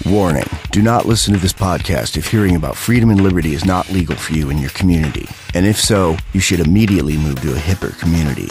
Warning, do not listen to this podcast if hearing about freedom and liberty is not legal for you in your community. And if so, you should immediately move to a hipper community.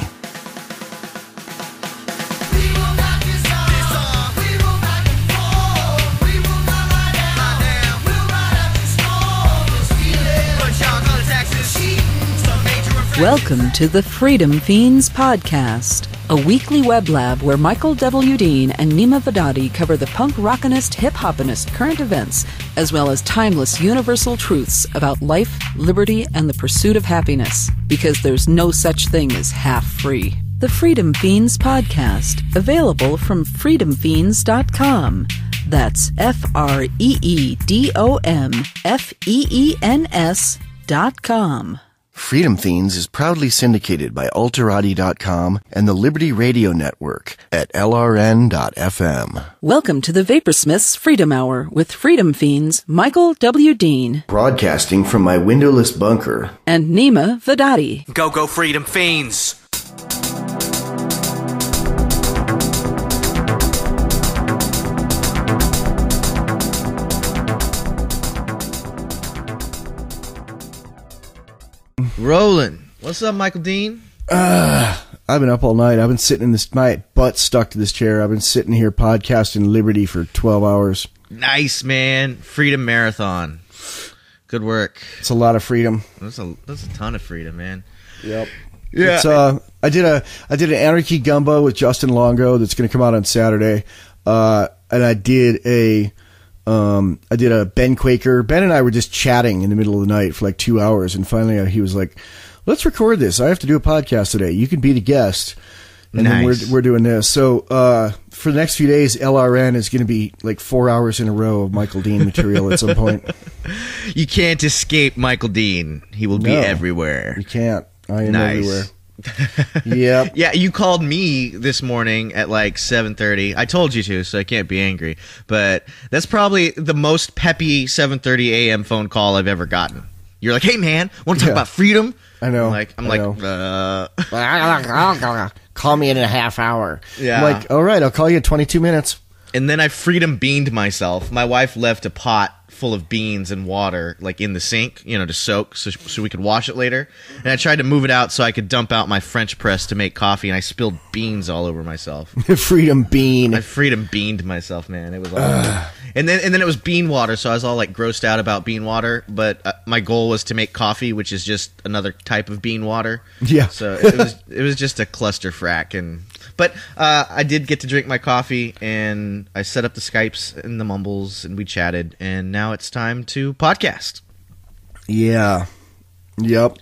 Welcome to the Freedom Fiends Podcast, a weekly web lab where Michael W. Dean and Neema Vedadi cover the punk rockinist, hip-hopinist current events, as well as timeless universal truths about life, liberty, and the pursuit of happiness, because there's no such thing as half-free. The Freedom Fiends Podcast, available from freedomfiends.com. That's FreedomFeens.com. Freedom Fiends is proudly syndicated by Alterati.com and the Liberty Radio Network at LRN.FM. Welcome to the Vaporsmiths Freedom Hour with Freedom Fiends Michael W. Dean. Broadcasting from my windowless bunker. And Neema Vedadi. Go Freedom Fiends! Rolling. What's up, Michael Dean? I've been up all night. I've been sitting in this, my butt stuck to this chair. I've been sitting here podcasting Liberty for 12 hours. Nice, man. Freedom Marathon. Good work. It's a lot of freedom. That's a ton of freedom, man. Yep. Yeah. It's, I did an Anarchy Gumbo with Justin Longo that's going to come out on Saturday. And I did a Ben Quaker. Ben and I were just chatting in the middle of the night for like 2 hours, and finally he was like, "Let's record this. I have to do a podcast today. You can be the guest." And nice. Then we're doing this. So for the next few days, LRN is going to be like 4 hours in a row of Michael Dean material at some point. You can't escape Michael Dean. He will be everywhere. You can't. I am nice. everywhere. Yep. Yeah, you called me this morning at like 7:30. I told you to, so I can't be angry. But that's probably the most peppy 7:30 a.m. phone call I've ever gotten. You're like, "Hey man, want to talk about freedom?" I know. I'm like, call me in a half hour. Yeah. I'm like, all right, I'll call you in 22 minutes. And then I freedom beaned myself. My wife left a pot full of beans and water, like in the sink, to soak, so we could wash it later. And I tried to move it out so I could dump out my French press to make coffee, and I spilled beans all over myself. Freedom bean. I freedom beaned myself, man. It was all and then it was bean water, so I was all like grossed out about bean water. But my goal was to make coffee, which is just another type of bean water. Yeah. So it was just a cluster frack, but I did get to drink my coffee, and I set up the Skypes and the mumbles, and we chatted, and now it's time to podcast. Yeah. Yep.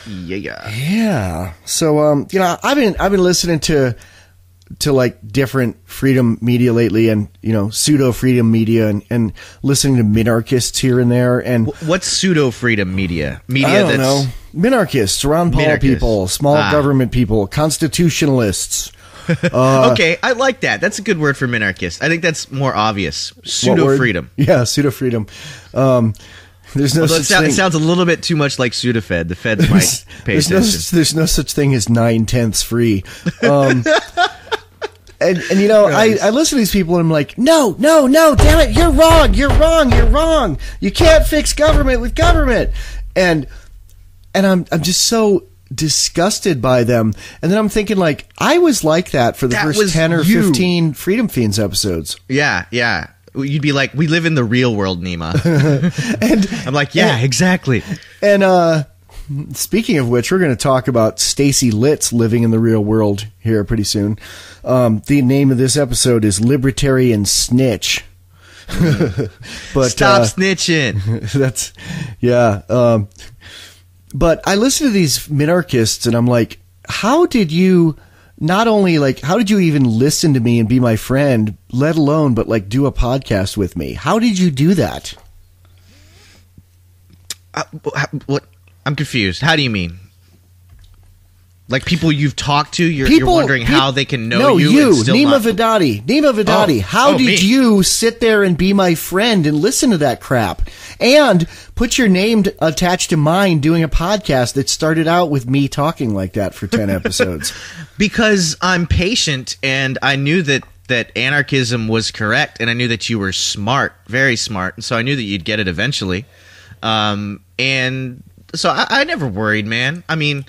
Yeah. So I've been listening to like different freedom media lately, and pseudo freedom media, and listening to minarchists here and there. And what's pseudo freedom media? I don't know. Minarchists, Ron Paul people, small government people, constitutionalists. Okay, I like that. That's a good word for minarchist. I think that's more obvious. Pseudo freedom. Yeah, pseudo freedom. There's no such thing. It sounds a little bit too much like Sudafed. The feds might pay attention. There's no such thing as 9/10 free. And I listen to these people and I'm like, no, damn it, you're wrong. You can't fix government with government. And I'm just so disgusted by them. And then I'm thinking, like, I was like that for the first 10 or 15 Freedom Fiends episodes. Yeah. You'd be like, we live in the real world, Neema. And I'm like, yeah, exactly. And speaking of which, we're going to talk about Stacy Litz living in the real world here pretty soon. The name of this episode is Libertarian Snitch. But stop snitching. That's but I listen to these minarchists and I'm like, how did you even listen to me and be my friend, let alone but like do a podcast with me? How did you do that? What? I'm confused. How do you mean? Like people you've talked to, you're wondering how they can know you. No, and still Neema Vedadi. How did you sit there and be my friend and listen to that crap? And put your name attached to mine doing a podcast that started out with me talking like that for 10 episodes. Because I'm patient, and I knew that that anarchism was correct, and I knew that you were smart, very smart, and so I knew that you'd get it eventually. And so I never worried, man. I mean,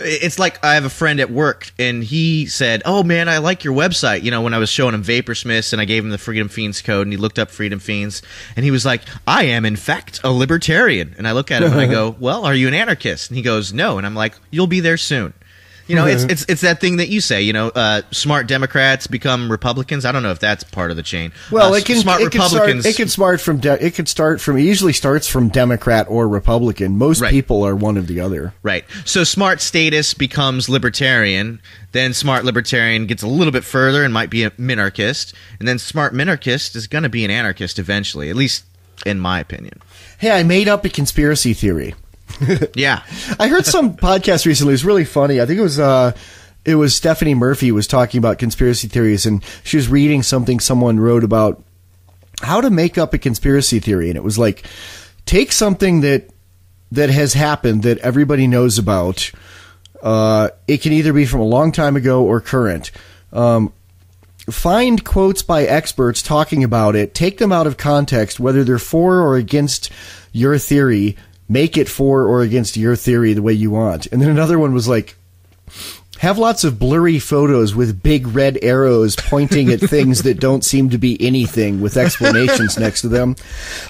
it's like I have a friend at work, and he said, "Oh man, I like your website." You know, when I was showing him Vaporsmiths, and I gave him the Freedom Fiends code, and he looked up Freedom Fiends, and he was like, "I am in fact a libertarian." And I look at him and I go, "Well, are you an anarchist?" And he goes, "No." And I'm like, "You'll be there soon." You know, it's that thing that you say. You know, smart Democrats become Republicans. I don't know if that's part of the chain. Well, it usually starts from Democrat or Republican. Most people are one or the other. Right. So smart statist becomes libertarian. Then smart libertarian gets a little bit further and might be a minarchist. And then smart minarchist is going to be an anarchist eventually, at least in my opinion. Hey, I made up a conspiracy theory. Yeah. I heard some podcast recently. It was really funny. I think it was Stephanie Murphy was talking about conspiracy theories, and she was reading something someone wrote about how to make up a conspiracy theory. And it was like, take something that has happened that everybody knows about. It can either be from a long time ago or current. Find quotes by experts talking about it, take them out of context, whether they're for or against your theory. Make it for or against your theory the way you want. And then another one was like, have lots of blurry photos with big red arrows pointing at things that don't seem to be anything with explanations next to them.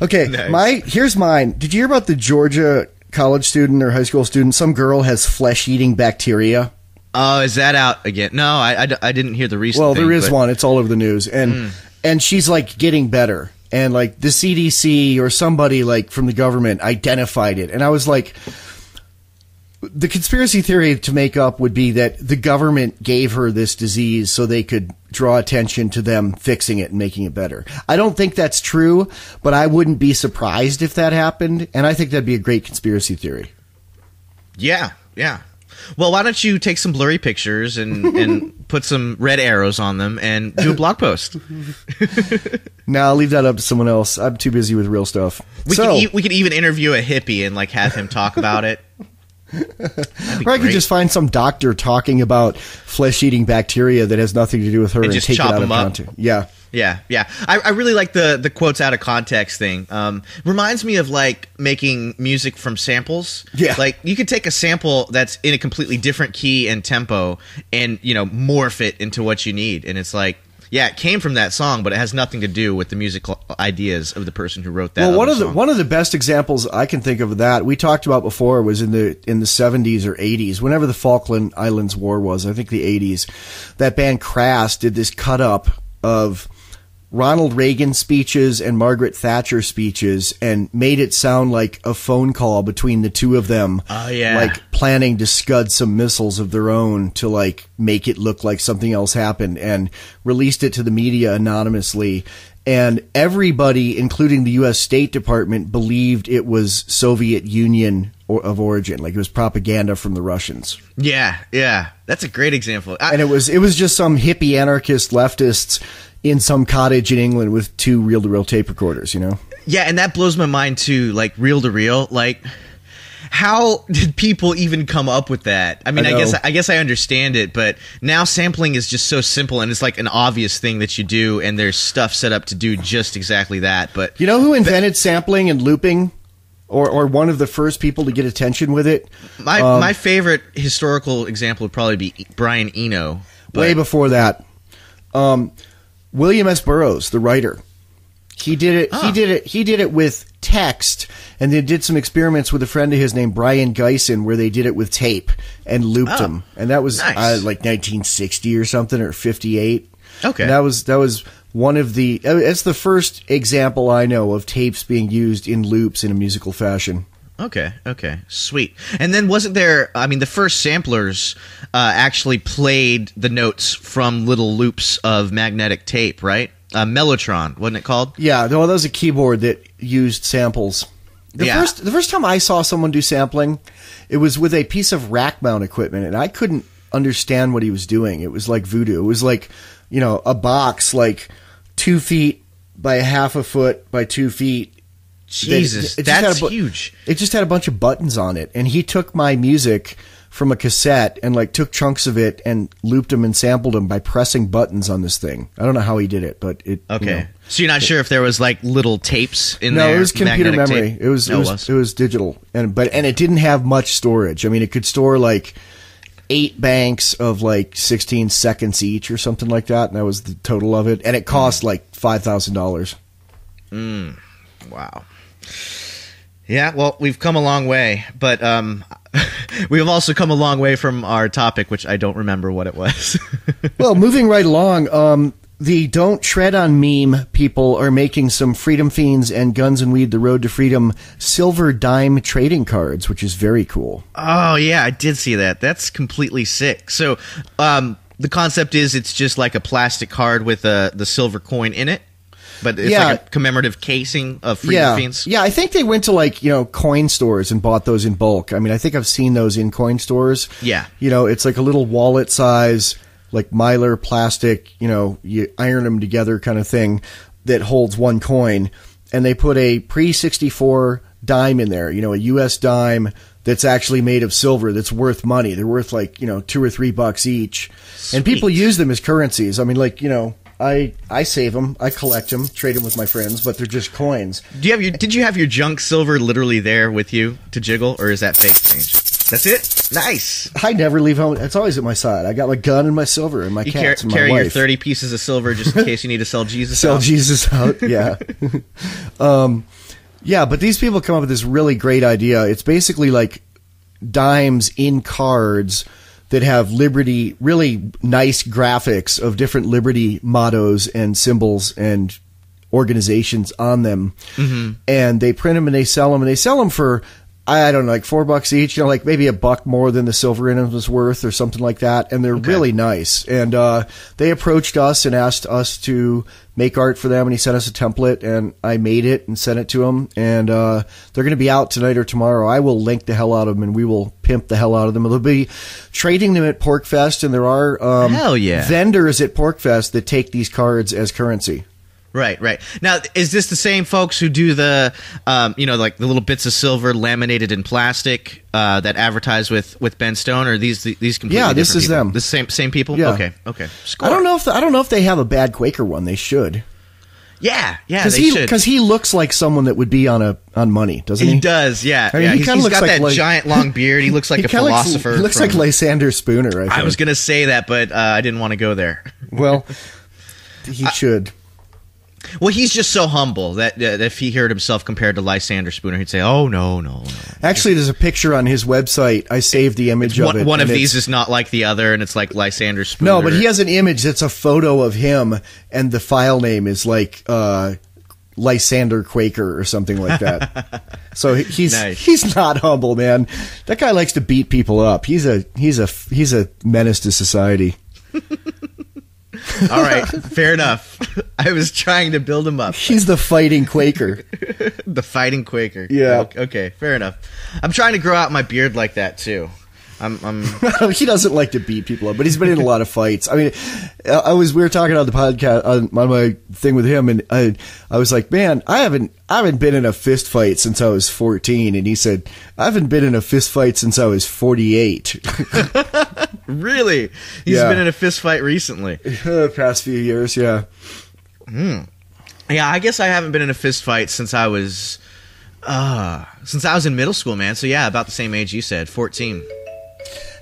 Okay, nice. Here's mine. Did you hear about the Georgia college student or high school student? Some girl has flesh-eating bacteria. Oh, is that out again? No, I didn't hear the recent thing. Well, there is one. It's all over the news. And she's like getting better. And like the CDC or somebody like from the government identified it. And I was like, the conspiracy theory to make up would be that the government gave her this disease so they could draw attention to them fixing it and making it better. I don't think that's true, but I wouldn't be surprised if that happened. And I think that'd be a great conspiracy theory. Yeah, yeah. Well, why don't you take some blurry pictures and put some red arrows on them and do a blog post? No, I'll leave that up to someone else. I'm too busy with real stuff. We could even interview a hippie and like have him talk about it. Or I could just find some doctor talking about flesh-eating bacteria that has nothing to do with her and just take it chop out of them up. context. Yeah. Yeah, yeah. I really like the quotes out of context thing. Reminds me of like making music from samples. Yeah. Like you could take a sample that's in a completely different key and tempo and, you know, morph it into what you need. And it's like, yeah, it came from that song, but it has nothing to do with the musical ideas of the person who wrote that. Well, one of the best examples I can think of that we talked about before was in the 70s or 80s, whenever the Falkland Islands War was. I think the 80s. That band Crass did this cut up of Ronald Reagan speeches and Margaret Thatcher speeches and made it sound like a phone call between the two of them. Oh, yeah. Like planning to scud some missiles of their own to like make it look like something else happened, and released it to the media anonymously. And everybody, including the U.S. State Department, believed it was Soviet Union of origin. Like it was propaganda from the Russians. Yeah, yeah. That's a great example. And it was just some hippie anarchist leftists in some cottage in England with two reel-to-reel tape recorders, you know? Yeah, and that blows my mind too, like reel-to-reel. Like, how did people even come up with that? I mean, I guess I understand it, but now sampling is just so simple, and it's like an obvious thing that you do, and there's stuff set up to do just exactly that. But you know who invented sampling and looping? Or one of the first people to get attention with it? My favorite historical example would probably be Brian Eno. Way before that. William S. Burroughs, the writer, he did it. Oh. He did it with text, and they did some experiments with a friend of his named Brian Geisen, where they did it with tape and looped them. And that was nice. like 1960 or something, or 58. Okay, and that was one of the. It's the first example I know of tapes being used in loops in a musical fashion. Okay, sweet. And then wasn't there, I mean, the first samplers actually played the notes from little loops of magnetic tape, right? Mellotron, wasn't it called? Yeah, no, that was a keyboard that used samples. The first time I saw someone do sampling, it was with a piece of rack mount equipment, and I couldn't understand what he was doing. It was like voodoo. It was like, you know, a box like 2 feet by half a foot by 2 feet. Jesus, that's huge. It just had a bunch of buttons on it, and he took my music from a cassette and like took chunks of it and looped them and sampled them by pressing buttons on this thing. I don't know how he did it, but it. Okay. You know, so you're not sure if there was like little tapes in there? No, it was computer memory. Tape? It was digital, and it didn't have much storage. I mean, it could store like 8 banks of like 16 seconds each or something like that, and that was the total of it. And it cost like $5,000. Wow. Yeah, well, we've come a long way, but we have also come a long way from our topic, which I don't remember what it was. Well, moving right along, the Don't Tread on meme people are making some Freedom Fiends and Guns and Weed, The Road to Freedom silver dime trading cards, which is very cool. Oh, yeah, I did see that. That's completely sick. So the concept is it's just like a plastic card with the silver coin in it. But it's like a commemorative casing of Freedom Fiends? Yeah, I think they went to like, coin stores and bought those in bulk. I mean, I think I've seen those in coin stores. Yeah. It's like a little wallet size, like Mylar plastic, you iron them together kind of thing that holds one coin. And they put a pre-64 dime in there, a U.S. dime that's actually made of silver that's worth money. They're worth like, $2 or $3 each. Sweet. And people use them as currencies. I mean, like, I save them, I collect them, trade them with my friends, but they're just coins. Did you have your junk silver literally there with you to jiggle, or is that fake change? That's it? Nice. I never leave home. It's always at my side. I got my gun and my silver and my cats and my wife. You carry your 30 pieces of silver just in case you need to sell Jesus out. Sell Jesus out, yeah. Yeah, but these people come up with this really great idea. It's basically like dimes in cards that have liberty, really nice graphics of different liberty mottos and symbols and organizations on them. Mm-hmm. And they print them and they sell them. And they sell them for, I don't know, like $4 each, like maybe $1 more than the silver in them was worth or something like that. And they're really nice. And they approached us and asked us to make art for them. And he sent us a template and I made it and sent it to them. And they're going to be out tonight or tomorrow. I will link the hell out of them and we will pimp the hell out of them. They'll be trading them at PorkFest. And there are vendors at PorkFest that take these cards as currency. Right. Now, is this the same folks who do the, like the little bits of silver laminated in plastic that advertise with Ben Stone, or these completely different this is people? them. The same people. Yeah. Okay. Score. I don't know if they have a bad Quaker one. They should. Yeah, they should. Because he looks like someone that would be on money, doesn't he? He does, yeah. I mean, he's got that giant long beard. He looks like a philosopher. He looks like Lysander Spooner. I think. I was going to say that, but I didn't want to go there. Well, he should. Well, he's just so humble that if he heard himself compared to Lysander Spooner, he'd say, "Oh no." Actually, there's a picture on his website. I saved the image of it. One of these is not like the other, and it's like Lysander Spooner. No, but he has an image that's a photo of him, and the file name is like Lysander Quaker or something like that. So he's not humble, man. That guy likes to beat people up. He's a menace to society. All right, fair enough. I was trying to build him up. He's the fighting Quaker. The fighting Quaker. Yeah. Okay, fair enough. I'm trying to grow out my beard like that too. He doesn't like to beat people up, but he's been in a lot of fights. I mean, we were talking on the podcast on my thing with him, and I was like, man, I haven't been in a fist fight since I was 14, and he said, I haven't been in a fist fight since I was 48. Really? He's been in a fist fight recently. Past few years, yeah. Yeah, I guess I haven't been in a fist fight since I was in middle school, man. So yeah, about the same age you said, 14.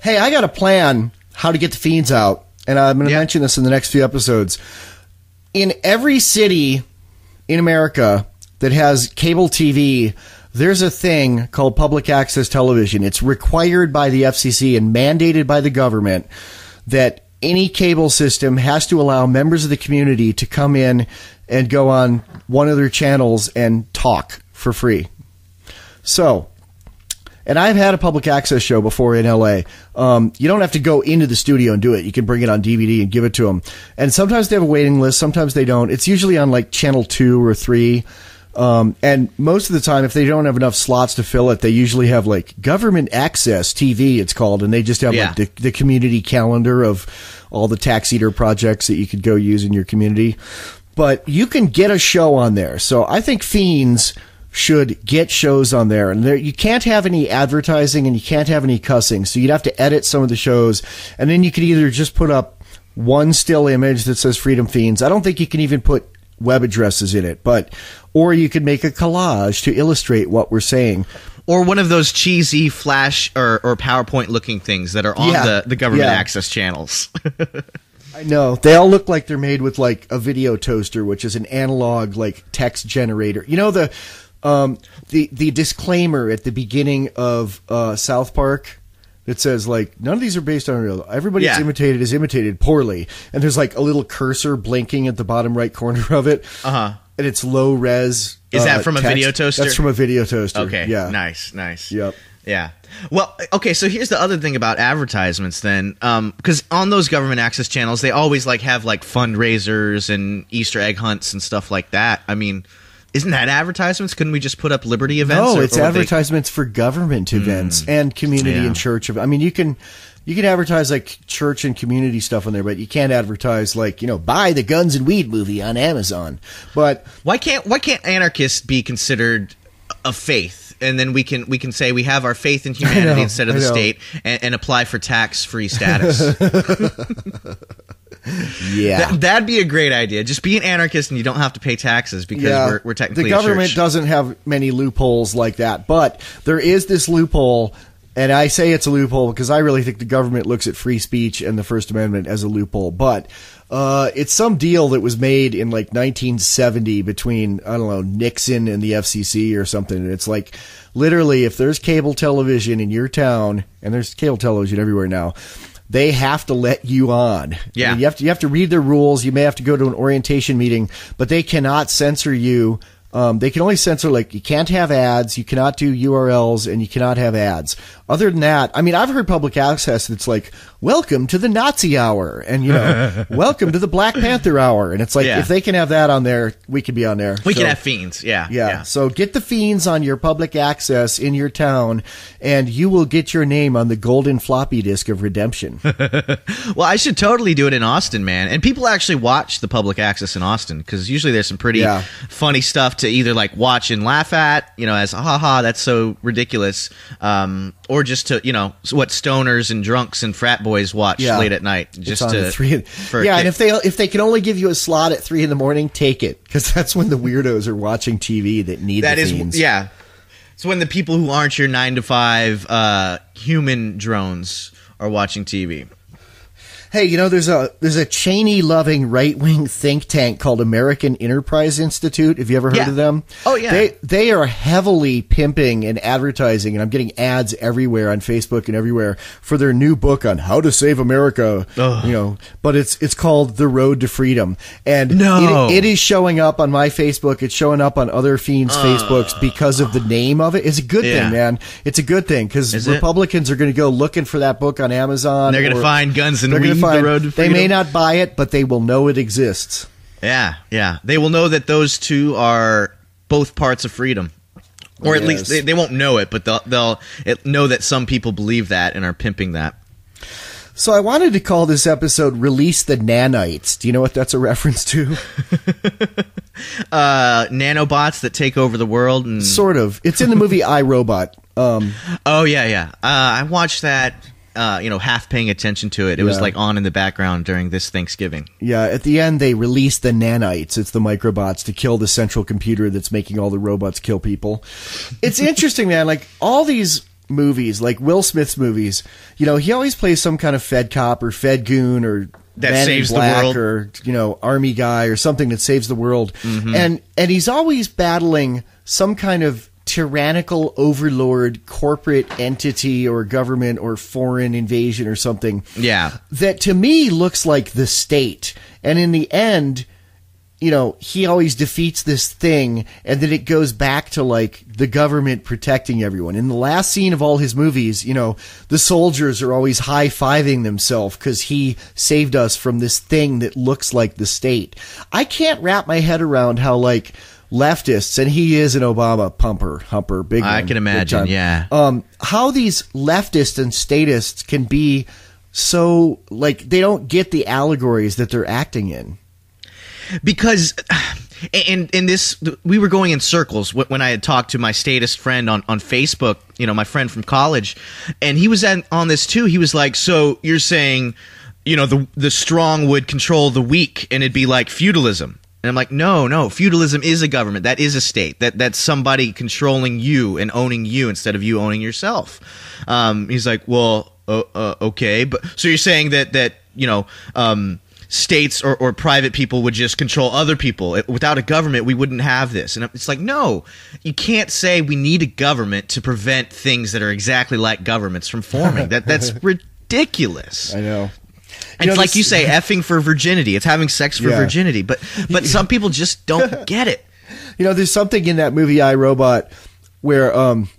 Hey, I got a plan how to get the fiends out, and I'm going to mention this in the next few episodes. In every city in America that has cable TV, there's a thing called public access television. It's required by the FCC and mandated by the government that any cable system has to allow members of the community to come in and go on one of their channels and talk for free. So, and I've had a public access show before in LA. You don't have to go into the studio and do it. You can bring it on DVD and give it to them. And sometimes they have a waiting list. Sometimes they don't. It's usually on like channel 2 or 3. And most of the time, if they don't have enough slots to fill it, they usually have like government access TV, it's called. And they just have like the community calendar of all the tax eater projects that you could go use in your community. But you can get a show on there. So I think Fiends should get shows on there, and you can't have any advertising and you can't have any cussing, so you'd have to edit some of the shows, and then you could either just put up one still image that says Freedom Fiends. I don't think you can even put web addresses in it, or you could make a collage to illustrate what we're saying. Or one of those cheesy flash or PowerPoint looking things that are on the government access channels. I know. They all look like they're made with like a video toaster, which is an analog like text generator. You know, the disclaimer at the beginning of South Park that says like none of these are based on real. Everybody that's imitated is imitated poorly, and there's like a little cursor blinking at the bottom right corner of it. And it's low res. Is that from text. a video toaster? That's from a video toaster. Okay. Yeah. Nice. Yep. Yeah. Well, okay, so here's the other thing about advertisements then. Because on those government access channels, they always like have like fundraisers and Easter egg hunts and stuff like that. I mean, isn't that advertisements? Couldn't we just put up Liberty events? No, it's advertisements for government events and community and church. I mean, you can advertise like church and community stuff on there, but you can't advertise like, you know, buy the Guns and Weed movie on Amazon. But why can't anarchists be considered a faith? And then we can say we have our faith in humanity instead of the state and apply for tax-free status. That'd be a great idea. Just be an anarchist and you don't have to pay taxes because we're technically the government a church. Doesn't have many loopholes like that, but there is this loophole. And I say it's a loophole because I really think the government looks at free speech and the First Amendment as a loophole. But it's some deal that was made in like 1970 between, I don't know, Nixon and the FCC or something. And it's like literally if there's cable television in your town, and there's cable television everywhere now, they have to let you on. Yeah. And you have to read their rules. You may have to go to an orientation meeting, but they cannot censor you. They can only censor, like, you can't have ads, you cannot do URLs, and you cannot have ads. Other than that, I mean, I've heard public access that's like, welcome to the Nazi hour, and, you know, welcome to the Black Panther hour. And it's like, if they can have that on there, we can be on there. We can have fiends, yeah. So get the fiends on your public access in your town, and you will get your name on the golden floppy disk of redemption. Well, I should totally do it in Austin, man. And people actually watch the public access in Austin, because usually there's some pretty funny stuff to either like watch and laugh at, you know, as haha, that's so ridiculous, or just to, you know, what stoners and drunks and frat boys watch late at night, just to and if they can only give you a slot at 3 a.m, take it, because that's when the weirdos are watching TV that need the fiends. It's when the people who aren't your 9 to 5 human drones are watching TV. Hey, you know, there's a Cheney-loving right-wing think tank called American Enterprise Institute. Have you ever heard of them? Oh, yeah. They are heavily pimping and advertising, and I'm getting ads everywhere on Facebook and everywhere for their new book on how to save America. You know, but it's called The Road to Freedom. And it is showing up on my Facebook. It's showing up on other fiends' Facebooks because of the name of it. It's a good thing, man. It's a good thing, because Republicans are going to go looking for that book on Amazon. And they're going to find Guns and Weed. The Road to Freedom. They may not buy it, but they will know it exists. Yeah. They will know that those two are both parts of freedom. Or at least they won't know it, but they'll know that some people believe that and are pimping that. So I wanted to call this episode Release the Nanites. Do you know what that's a reference to? Nanobots that take over the world. And sort of. It's in the movie iRobot. I watched that. Half paying attention to it. It was like on in the background during this Thanksgiving. Yeah, at the end they release the nanites. It's the microbots to kill the central computer that's making all the robots kill people. It's interesting, man. Like all these movies, like Will Smith's movies, you know, he always plays some kind of Fed cop or Fed goon or that saves the world, or, you know, army guy or something that saves the world. And he's always battling some kind of tyrannical overlord, corporate entity or government or foreign invasion or something. Yeah. That to me looks like the state. And in the end, you know, he always defeats this thing, and then it goes back to like the government protecting everyone. In the last scene of all his movies, you know, the soldiers are always high-fiving themselves because he saved us from this thing that looks like the state. I can't wrap my head around how like leftists, and he is an Obama humper, big one. I can imagine, yeah. How these leftists and statists can be so, like, they don't get the allegories that they're acting in. Because And in this, we were going in circles when I had talked to my statist friend on Facebook, my friend from college, and he was on this too. He was like, so you're saying, the strong would control the weak and it'd be like feudalism. And I'm like, no, feudalism is a government. That is a state. That's somebody controlling you and owning you instead of you owning yourself. He's like, well, okay. But so you're saying that states or private people would just control other people. Without a government, we wouldn't have this. And it's like, no, you can't say we need a government to prevent things that are exactly like governments from forming. That's ridiculous. I know. It's like you say, effing for virginity. It's having sex for virginity. But some people just don't get it. There's something in that movie iRobot where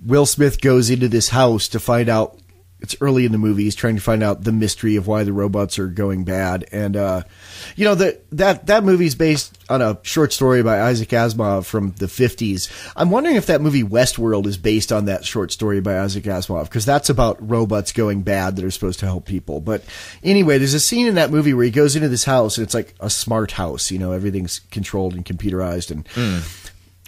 Will Smith goes into this house to find out. It's early in the movie. He's trying to find out the mystery of why the robots are going bad. And, that movie's based on a short story by Isaac Asimov from the 50s. I'm wondering if that movie Westworld is based on that short story by Isaac Asimov, because that's about robots going bad that are supposed to help people. But anyway, there's a scene in that movie where he goes into this house, and it's like a smart house. Everything's controlled and computerized.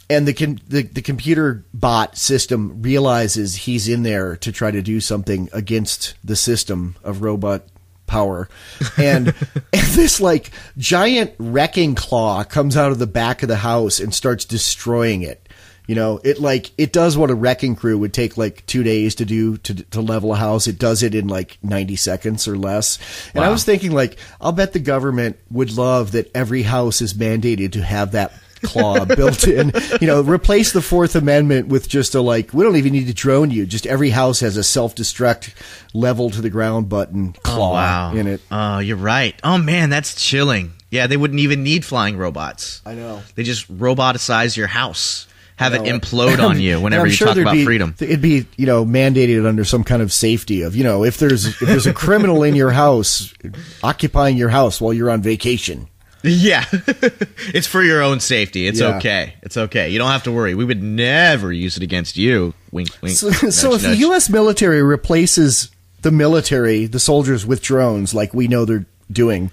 And the computer bot system realizes he's in there to try to do something against the system of robot power. And this like giant wrecking claw comes out of the back of the house and starts destroying it. It does what a wrecking crew would take like 2 days to do to level a house. It does it in like 90 seconds or less. And I was thinking, like, I'll bet the government would love that every house is mandated to have that claw built in. Replace the Fourth Amendment with just we don't even need to drone you. Just every house has a self-destruct level to the ground button claw in it. Oh, you're right. Oh man, that's chilling. Yeah, they wouldn't even need flying robots. I know. They just roboticize your house. Have it implode on you whenever you talk about freedom. It'd be, mandated under some kind of safety of, if there's a criminal in your house occupying your house while you're on vacation. Yeah. It's for your own safety. It's okay. It's okay. You don't have to worry. We would never use it against you. Wink, wink. So if the U.S. military replaces the soldiers with drones like we know they're doing,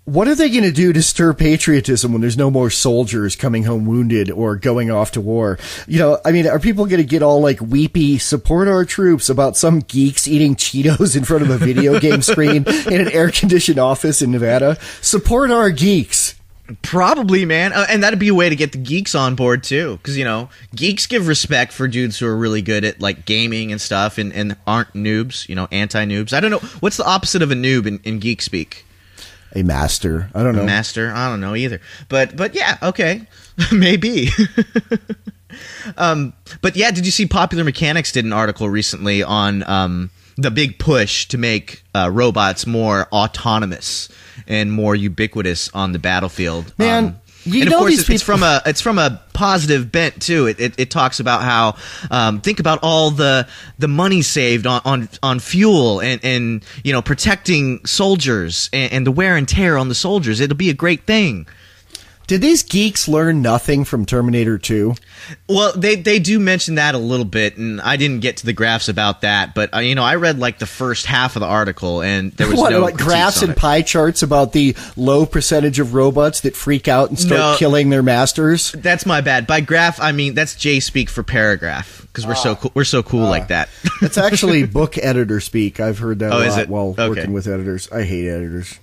what are they going to do to stir patriotism when there's no more soldiers coming home wounded or going off to war? Are people going to get all like weepy, support our troops about some geeks eating Cheetos in front of a video game screen in an air-conditioned office in Nevada? Support our geeks. Probably, man. And that'd be a way to get the geeks on board too. Because, geeks give respect for dudes who are really good at like gaming and stuff and aren't noobs, anti-noobs. I don't know. What's the opposite of a noob in geek speak? A master. I don't know. A master. I don't know either. But yeah, okay. Maybe. But yeah, did you see Popular Mechanics did an article recently on the big push to make robots more autonomous and more ubiquitous on the battlefield? Man, and of course, it's from a positive bent too. It talks about how think about all the money saved on fuel and protecting soldiers and the wear and tear on the soldiers. It'll be a great thing. Did these geeks learn nothing from Terminator 2? Well, they do mention that a little bit, and I didn't get to the graphs about that, but I read like the first half of the article, and there was no graphs and pie charts about the low percentage of robots that freak out and start killing their masters. That's my bad. By graph, I mean that's J speak for paragraph, because we're so cool like that. It's actually book editor speak. I've heard that a lot while working with editors. I hate editors.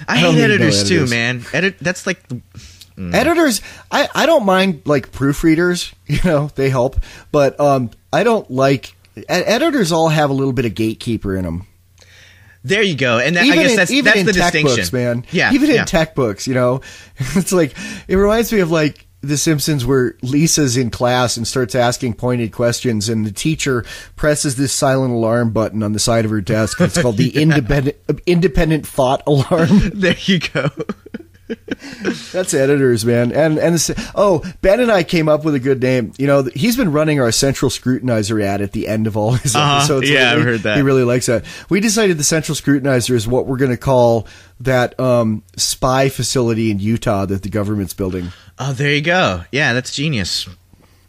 I hate editors too, man. That's like editors. I don't mind like proofreaders. They help, but I don't like editors. All have a little bit of gatekeeper in them. There you go, and I guess that's the distinction, books, man. Yeah, even in tech books, it's like it reminds me of like The Simpsons, where Lisa's in class and starts asking pointed questions, and the teacher presses this silent alarm button on the side of her desk. It's called the independent thought alarm. There you go. That's editors, man. And Ben and I came up with a good name. He's been running our Central Scrutinizer ad at the end of all his episodes. Yeah, I've heard that. He really likes that. We decided the Central Scrutinizer is what we're going to call that spy facility in Utah that the government's building. Oh, there you go. Yeah, that's genius.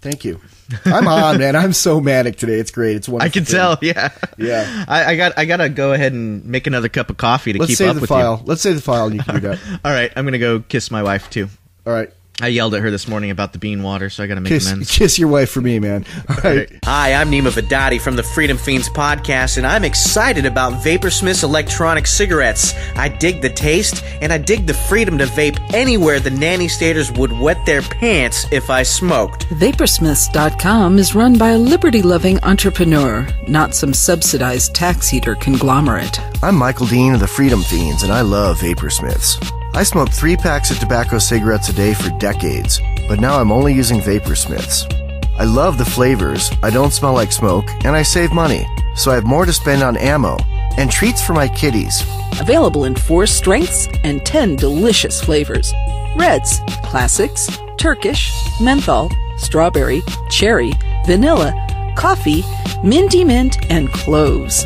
Thank you. I'm on, man. I'm so manic today. It's great. It's wonderful. I can tell. Yeah. Yeah. I gotta go ahead and make another cup of coffee to keep up with you. Let's save the file, and you can do that. All right. I'm gonna go kiss my wife too. All right. I yelled at her this morning about the bean water, so I got to make amends. Kiss your wife for me, man. All right. Hi, I'm Neema Vedadi from the Freedom Fiends Podcast, and I'm excited about Vaporsmith's electronic cigarettes. I dig the taste, and I dig the freedom to vape anywhere the nanny staters would wet their pants if I smoked. Vaporsmiths.com is run by a liberty-loving entrepreneur, not some subsidized tax eater conglomerate. I'm Michael Dean of the Freedom Fiends, and I love Vaporsmiths. I smoked 3 packs of tobacco cigarettes a day for decades, but now I'm only using Vaporsmiths. I love the flavors, I don't smell like smoke, and I save money, so I have more to spend on ammo and treats for my kitties. Available in 4 strengths and 10 delicious flavors. Reds, classics, Turkish, menthol, strawberry, cherry, vanilla, coffee, minty mint, and cloves.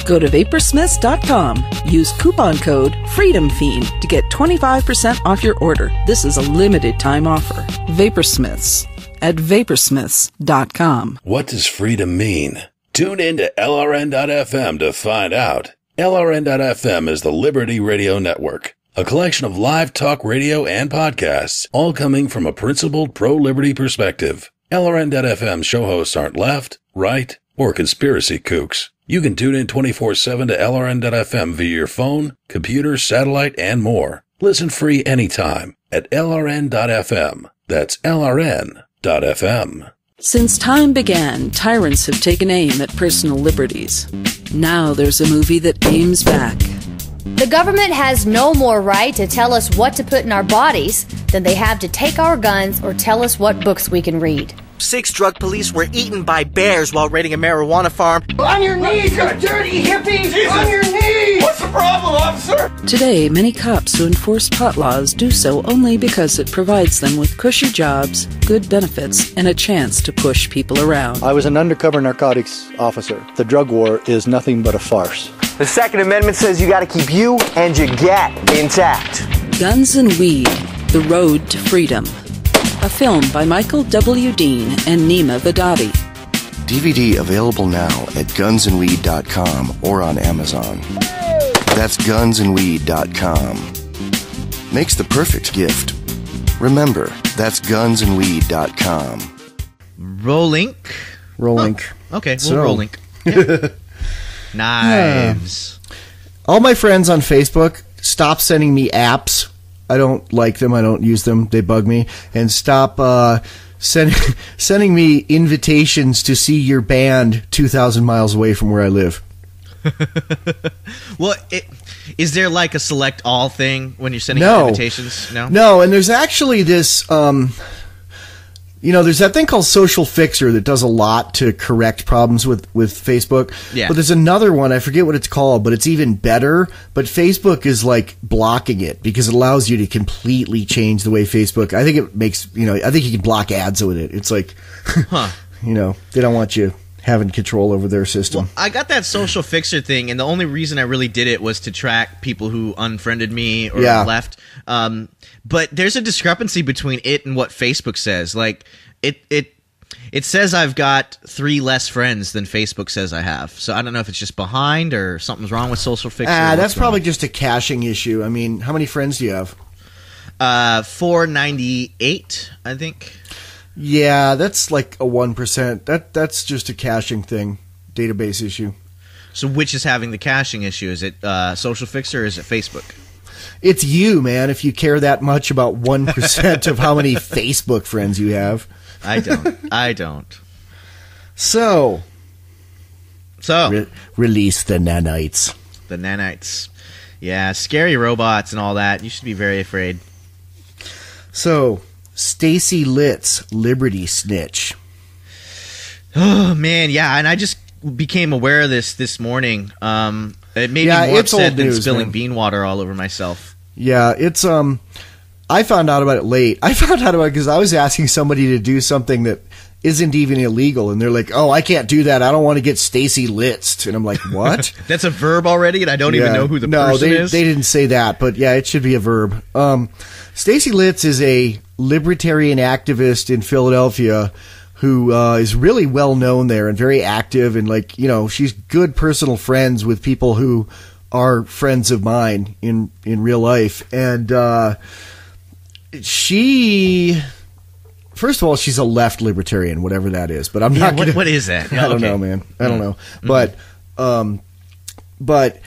Go to Vaporsmiths.com. Use coupon code FREEDOMFIEND to get 25% off your order. This is a limited time offer. Vaporsmiths at Vaporsmiths.com. What does freedom mean? Tune in to LRN.FM to find out. LRN.FM is the Liberty Radio Network, a collection of live talk radio and podcasts, all coming from a principled pro-liberty perspective. LRN.FM show hosts aren't left, right, or conspiracy kooks. You can tune in 24/7 to LRN.FM via your phone, computer, satellite, and more. Listen free anytime at LRN.FM. That's LRN.FM. Since time began, tyrants have taken aim at personal liberties. Now there's a movie that aims back. The government has no more right to tell us what to put in our bodies than they have to take our guns or tell us what books we can read. 6 drug police were eaten by bears while raiding a marijuana farm. On your knees, you dirty hippie! Jesus. On your knees! What's the problem, officer? Today, many cops who enforce pot laws do so only because it provides them with cushy jobs, good benefits, and a chance to push people around. I was an undercover narcotics officer. The drug war is nothing but a farce. The Second Amendment says you gotta keep you and your gat intact. Guns and Weed, The Road to Freedom. A film by Michael W. Dean and Neema Vedadi. DVD available now at gunsandweed.com or on Amazon. That's gunsandweed.com. Makes the perfect gift. Remember, that's gunsandweed.com. Rolink. Okay, we'll Rolink. Yeah. Knives. All my friends on Facebook, stop sending me apps. I don't like them. I don't use them. They bug me. And stop sending me invitations to see your band 2,000 miles away from where I live. Well, is there like a select all thing when you're sending out invitations? No, and there's actually this... there's that thing called Social Fixer that does a lot to correct problems with Facebook. Yeah. But there's another one, I forget what it's called, but it's even better. But Facebook is like blocking it because it allows you to completely change the way Facebook. I think it makes, I think you can block ads with it. It's like, they don't want you having control over their system. Well, I got that Social Fixer thing, and the only reason I really did it was to track people who unfriended me or left. But there's a discrepancy between it and what Facebook says. Like, it says I've got 3 less friends than Facebook says I have. So I don't know if it's just behind or something's wrong with Social Fixer. That's probably just a caching issue. I mean, how many friends do you have? 498, I think. Yeah, that's like a 1%. That's just a caching thing, database issue. So which is having the caching issue? Is it Social Fixer or is it Facebook? It's you, man, if you care that much about 1% of how many Facebook friends you have. I don't. So. Release the Nanites. The Nanites. Yeah, scary robots and all that. You should be very afraid. So, Stacy Litz, Liberty Snitch. Oh, man, yeah, and I just became aware of this morning. It made me more upset than spilling bean water all over myself. Yeah, it's I found out about it late. I found out about it because I was asking somebody to do something that isn't even illegal, and they're like, "Oh, I can't do that. I don't want to get Stacy Litz." And I'm like, "What?" That's a verb already, and I don't even know who the person is. They didn't say that, but yeah, it should be a verb. Stacy Litz is a libertarian activist in Philadelphia who is really well known there and very active, and she's good personal friends with people who are friends of mine in real life. And she, first of all, she's a left libertarian, whatever that is. But I'm not. What is that? I don't know, man. I don't know. But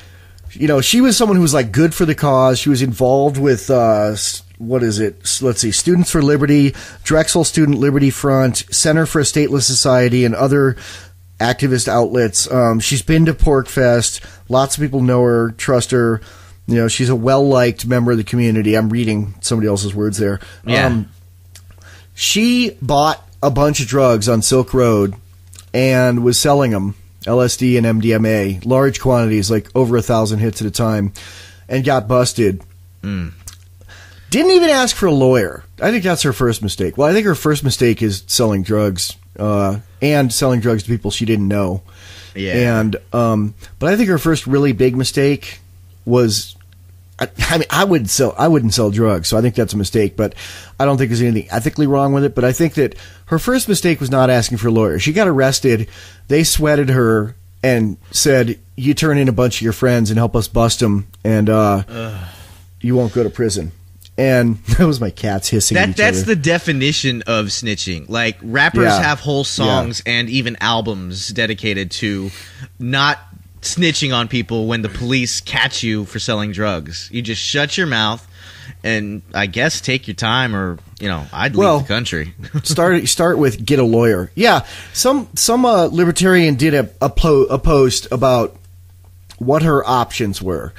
you know, she was someone who was like good for the cause. She was involved with what is it? Let's see, Students for Liberty, Drexel Student Liberty Front, Center for a Stateless Society, and other activist outlets. She's been to PorkFest. Lots of people know her, trust her. You know, she's a well-liked member of the community. I'm reading somebody else's words there. Yeah. She bought a bunch of drugs on Silk Road and was selling them, LSD and MDMA, large quantities, like over 1,000 hits at a time, and got busted. Didn't even ask for a lawyer. I think that's her first mistake. Well, I think her first mistake is selling drugs, and selling drugs to people she didn't know. Yeah. And but I think her first really big mistake was, I mean, I wouldn't sell drugs, so I think that's a mistake. But I don't think there's anything ethically wrong with it. But I think that her first mistake was not asking for a lawyer. She got arrested. They sweated her and said, "You turn in a bunch of your friends and help us bust them, and you won't go to prison." And that was my cats hissing at each That's other. the definition of snitching. Like, rappers have whole songs and even albums dedicated to not snitching on people when the police catch you for selling drugs. You just shut your mouth and, I guess, take your time, or, you know, I'd leave the country. start with get a lawyer. Yeah, some libertarian did a post about what her options were,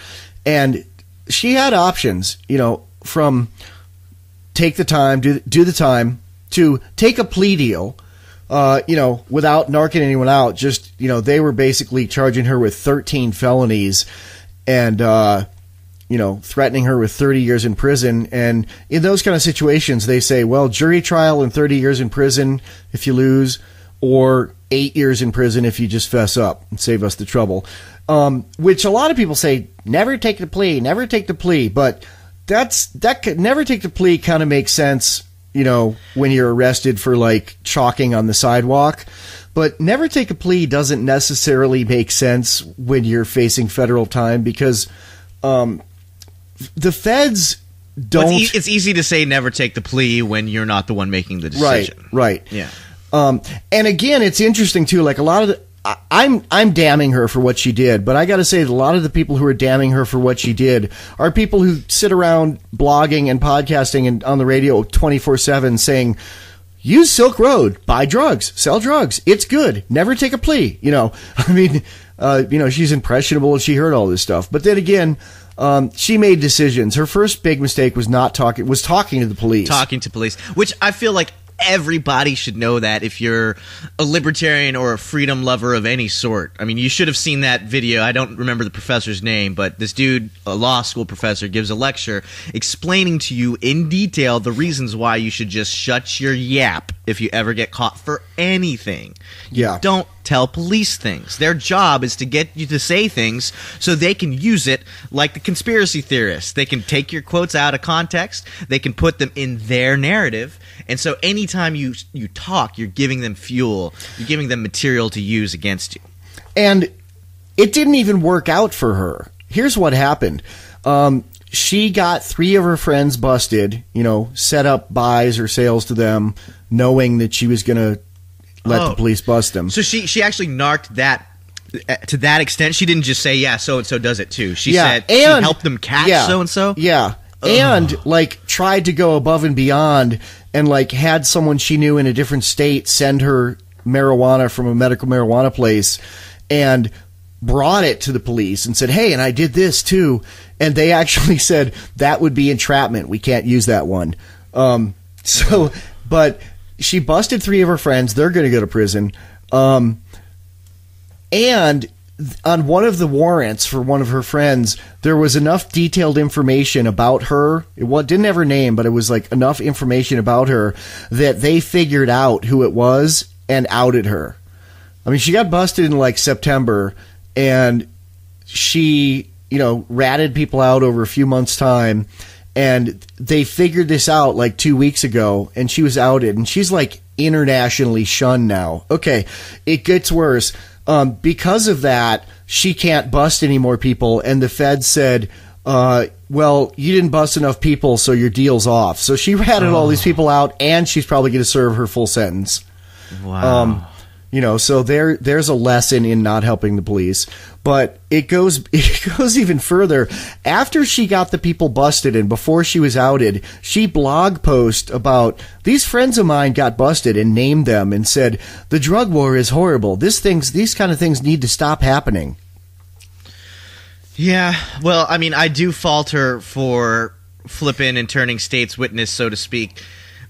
and she had options, you know, from take the time, do the time, to take a plea deal, you know, without narking anyone out. Just, you know, they were basically charging her with 13 felonies and, you know, threatening her with 30 years in prison. And in those kind of situations, they say, well, jury trial and 30 years in prison if you lose, or 8 years in prison if you just fess up and save us the trouble. Which a lot of people say, never take the plea, never take the plea. But that could never take the plea kind of makes sense, you know, when you're arrested for like chalking on the sidewalk. But never take a plea doesn't necessarily make sense when you're facing federal time, because the feds don't. Well, it's easy to say never take the plea when you're not the one making the decision. Right. Yeah. And again, it's interesting too. Like a lot of the, I'm damning her for what she did, but I got to say that a lot of the people who are damning her for what she did are people who sit around blogging and podcasting and on the radio 24/7 saying, use Silk Road, buy drugs, sell drugs. It's good. Never take a plea. You know, I mean, you know, she's impressionable and she heard all this stuff. But then again, she made decisions. Her first big mistake was talking to the police. Talking to police, which I feel like everybody should know that if you're a libertarian or a freedom lover of any sort. I mean, you should have seen that video. I don't remember the professor's name, but this dude, a law school professor, gives a lecture explaining to you in detail the reasons why you should just shut your yap if you ever get caught for anything. Yeah. Don't tell police things. Their job is to get you to say things so they can use it like the conspiracy theorists. They can take your quotes out of context. They can put them in their narrative. And so anytime you talk, you're giving them fuel. You're giving them material to use against you. And it didn't even work out for her. Here's what happened. She got 3 of her friends busted, you know, set up buys or sales to them, knowing that she was going to let the police bust them. So she actually narked that to that extent. She didn't just say, yeah, so-and-so does it too. She said she helped them catch so-and-so? Yeah. And, like, tried to go above and beyond and, like, had someone she knew in a different state send her marijuana from a medical marijuana place and brought it to the police and said, hey, and I did this too. And they actually said, that would be entrapment. We can't use that one. But she busted 3 of her friends. They're going to go to prison. And on one of the warrants for one of her friends, there was enough detailed information about her. It didn't have her name, but it was like enough information about her that they figured out who it was and outed her. I mean, she got busted in like September, and she, you know, ratted people out over a few months' time, and they figured this out like 2 weeks ago, and she was outed, and she's like internationally shunned now. Okay, it gets worse. Because of that, she can't bust any more people, and the Fed said, well, well, you didn't bust enough people, so your deal's off. So she ratted all these people out, and she's probably going to serve her full sentence. Wow. So there's a lesson in not helping the police. But it goes even further. After she got the people busted and before she was outed, she blog post about these friends of mine got busted and named them and said, the drug war is horrible. These kind of things need to stop happening. Yeah, well, I mean, I do fault her for flipping and turning state's witness, so to speak.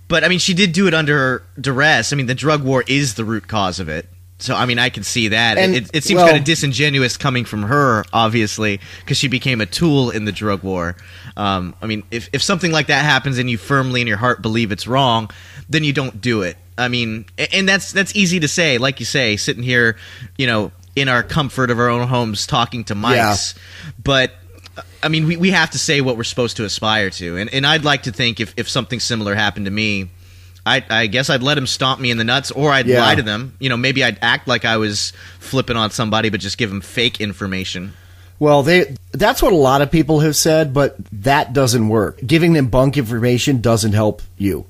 But, I mean, she did do it under duress. I mean, the drug war is the root cause of it. So, I mean, I can see that. And it seems kind of disingenuous coming from her, obviously, because she became a tool in the drug war. I mean, if something like that happens and you firmly in your heart believe it's wrong, then you don't do it. I mean, and that's easy to say, like you say, sitting here, in our comfort of our own homes talking to mics. Yeah. But, I mean, we have to say what we're supposed to aspire to. And I'd like to think if something similar happened to me, I guess I'd let him stomp me in the nuts, or I'd lie to them. Maybe I'd act like I was flipping on somebody, but just give them fake information. Well, that's what a lot of people have said, but that doesn't work. Giving them bunk information doesn't help you,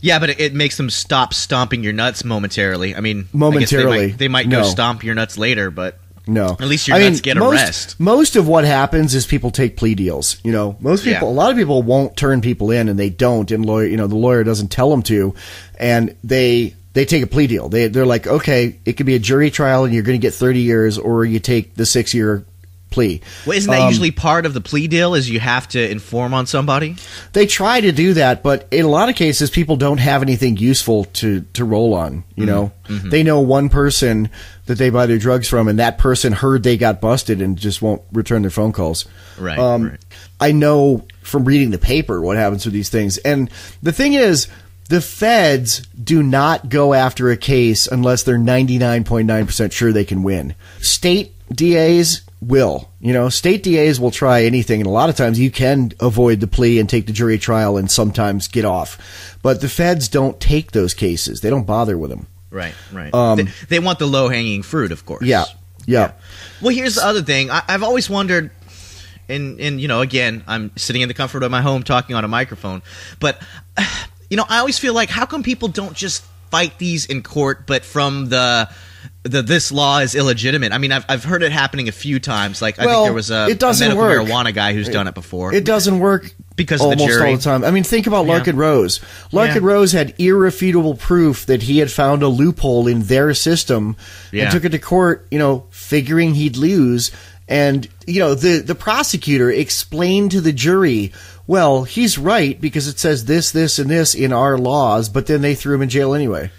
Yeah, but it makes them stop stomping your nuts momentarily. I mean, momentarily. I guess they might go stomp your nuts later, but no. At least your nuts get a rest. Most of what happens is people take plea deals. Most people, a lot of people won't turn people in, and they don't, and the lawyer doesn't tell them to, and they take a plea deal. They're like, okay, it could be a jury trial, and you're going to get 30 years, or you take the 6-year plea. Well, isn't that usually part of the plea deal, is you have to inform on somebody? They try to do that, but in a lot of cases, people don't have anything useful to roll on, Mm-hmm. They know one person that they buy their drugs from, and that person heard they got busted and just won't return their phone calls. Right, right. I know from reading the paper what happens with these things. And the thing is, the feds do not go after a case unless they're 99.9% sure they can win. State DAs will. State DAs will try anything, and a lot of times you can avoid the plea and take the jury trial and sometimes get off. But the feds don't take those cases. They don't bother with them. Right. They want the low-hanging fruit, of course. Yeah. Well, here's the other thing. I've always wondered, and again, I'm sitting in the comfort of my home talking on a microphone, but, I always feel like, how come people don't just fight these in court, but from the this law is illegitimate? I mean, I've heard it happening a few times. Like, I think there was a medical marijuana guy who's done it before. It doesn't work because of the jury. Almost all the time. I mean, think about Larkin Rose. Larkin Rose had irrefutable proof that he had found a loophole in their system and took it to court, figuring he'd lose. And, the prosecutor explained to the jury, well, he's right because it says this, this, and this in our laws, but then they threw him in jail anyway.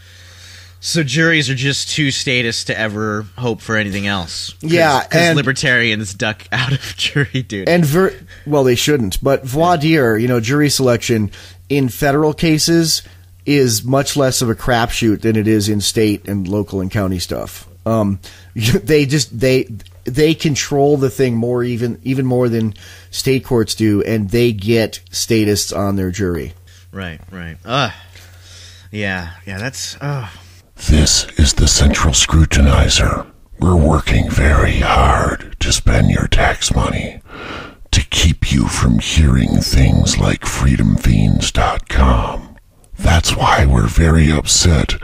So juries are just too statist to ever hope for anything else. Yeah, because libertarians duck out of jury duty. And they shouldn't. But voir dire, jury selection in federal cases is much less of a crapshoot than it is in state and local and county stuff. They control the thing more, even more than state courts do, and they get statists on their jury. Right. Yeah. That's. This is the Central Scrutinizer. We're working very hard to spend your tax money to keep you from hearing things like freedomfiends.com. That's why we're very upset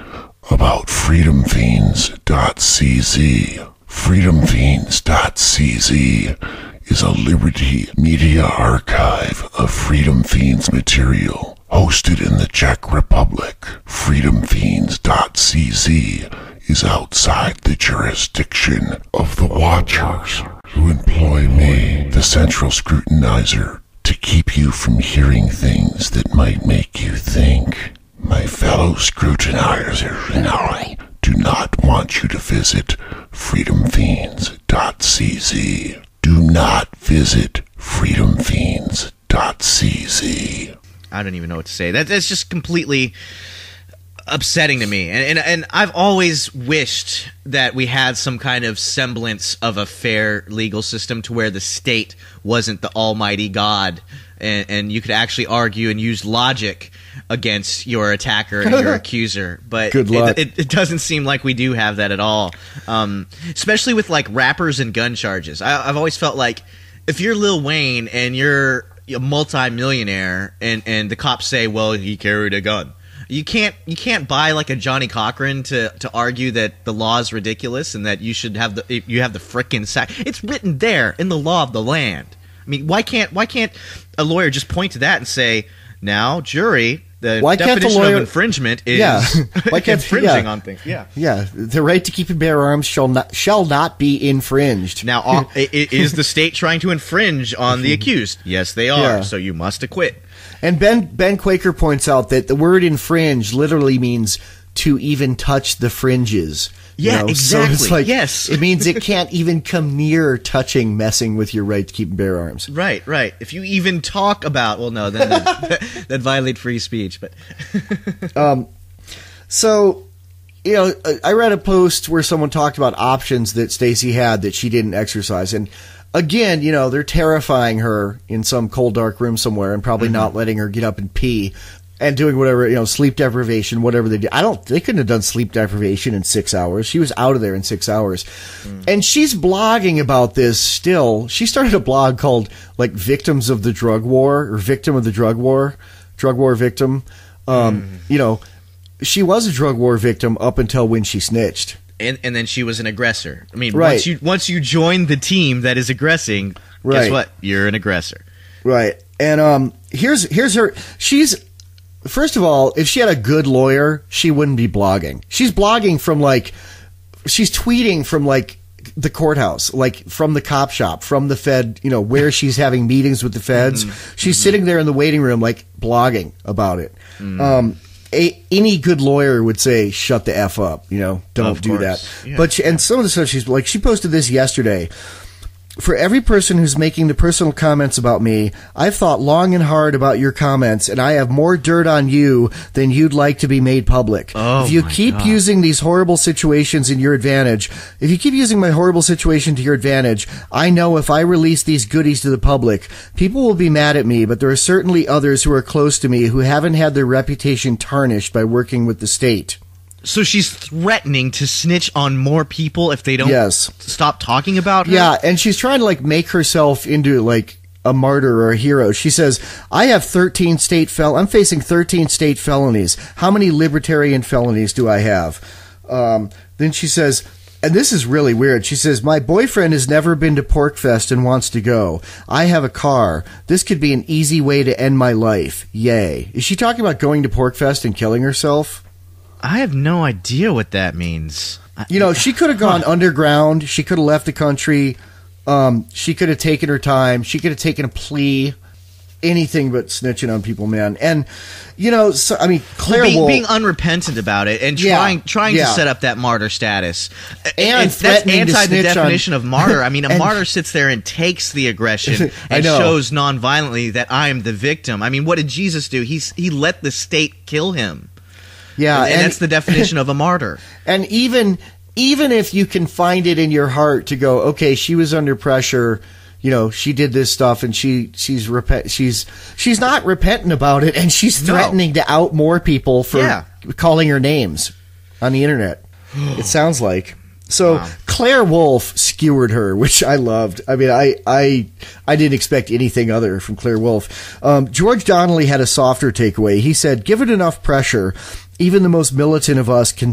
about freedomfiends.cz. Freedomfiends.cz is a Liberty Media archive of Freedom Fiends material hosted in the Czech Republic. Freedomfiends.cz is outside the jurisdiction of the Watchers, who employ me, the Central Scrutinizer, to keep you from hearing things that might make you think. My fellow Scrutinizers and I do not want you to visit freedomfiends.cz. Do not visit freedomfiends.cz. I don't even know what to say. That's just completely upsetting to me. And I've always wished that we had some kind of semblance of a fair legal system to where the state wasn't the almighty God and you could actually argue and use logic against your attacker and your accuser. But good luck. It doesn't seem like we do have that at all. Especially with like rappers and gun charges. I've always felt like if you're Lil Wayne and you're a multi-millionaire and the cops say, well, he carried a gun, you can't buy like a Johnny Cochran to argue that the law is ridiculous and that you should have the frickin' sack. It's written there in the law of the land. I mean, why can't a lawyer just point to that and say, now, jury, the definition of infringement is infringing on things. Yeah, the right to keep and bear arms shall not be infringed. Now, is the state trying to infringe on the accused? Yes, they are. So you must acquit. And Ben Quaker points out that the word infringe literally means to even touch the fringes. Yeah, exactly. So it's like, yes. It means it can't even come near messing with your right to keep and bear arms. Right. If you even talk about, well, no, then that violate free speech. But so, I read a post where someone talked about options that Stacy had that she didn't exercise, and again, they're terrifying her in some cold, dark room somewhere and probably not letting her get up and pee and doing whatever, sleep deprivation, whatever they do. They couldn't have done sleep deprivation in 6 hours. She was out of there in 6 hours. And she's blogging about this still. She started a blog called, like, Victims of the Drug War, or Victim of the Drug War Victim. She was a drug war victim up until when she snitched. And then she was an aggressor. I mean, once you join the team that is aggressing, guess what? You're an aggressor. Right. And here's her. First of all, if she had a good lawyer, she wouldn't be blogging. She's blogging from she's tweeting from the courthouse, from the cop shop, from the Fed, where she's having meetings with the feds. She's sitting there in the waiting room, blogging about it. Any good lawyer would say, shut the F up, don't do that. Yeah. But and some of the stuff she posted this yesterday. For every person who's making the personal comments about me, I've thought long and hard about your comments, and I have more dirt on you than you'd like to be made public. If you keep using these horrible situations in your advantage, if you keep using my horrible situation to your advantage, I know if I release these goodies to the public, people will be mad at me, but there are certainly others who are close to me who haven't had their reputation tarnished by working with the state. So she's threatening to snitch on more people if they don't stop talking about her? Yeah, and she's trying to make herself into a martyr or a hero. She says, I'm facing 13 state felonies. How many libertarian felonies do I have? Then she says, and this is really weird. She says, my boyfriend has never been to Porkfest and wants to go. I have a car. This could be an easy way to end my life. Yay. Is she talking about going to Porkfest and killing herself? I have no idea what that means. She could have gone underground. She could have left the country. She could have taken her time. She could have taken a plea. Anything but snitching on people, man. And, Claire Wolf, being unrepentant about it and trying to set up that martyr status. And that's anti the definition of martyr. I mean, a martyr sits there and takes the aggression and shows nonviolently that I am the victim. I mean, what did Jesus do? He let the state kill him. Yeah, and that's the definition of a martyr. And even if you can find it in your heart to go, okay, she was under pressure, she did this stuff, and she's not repentant about it, and she's threatening to out more people for calling her names on the internet. It sounds like. So Claire Wolf skewered her, which I loved. I mean, I didn't expect anything other from Claire Wolf. George Donnelly had a softer takeaway. He said, given enough pressure, even the most militant of us can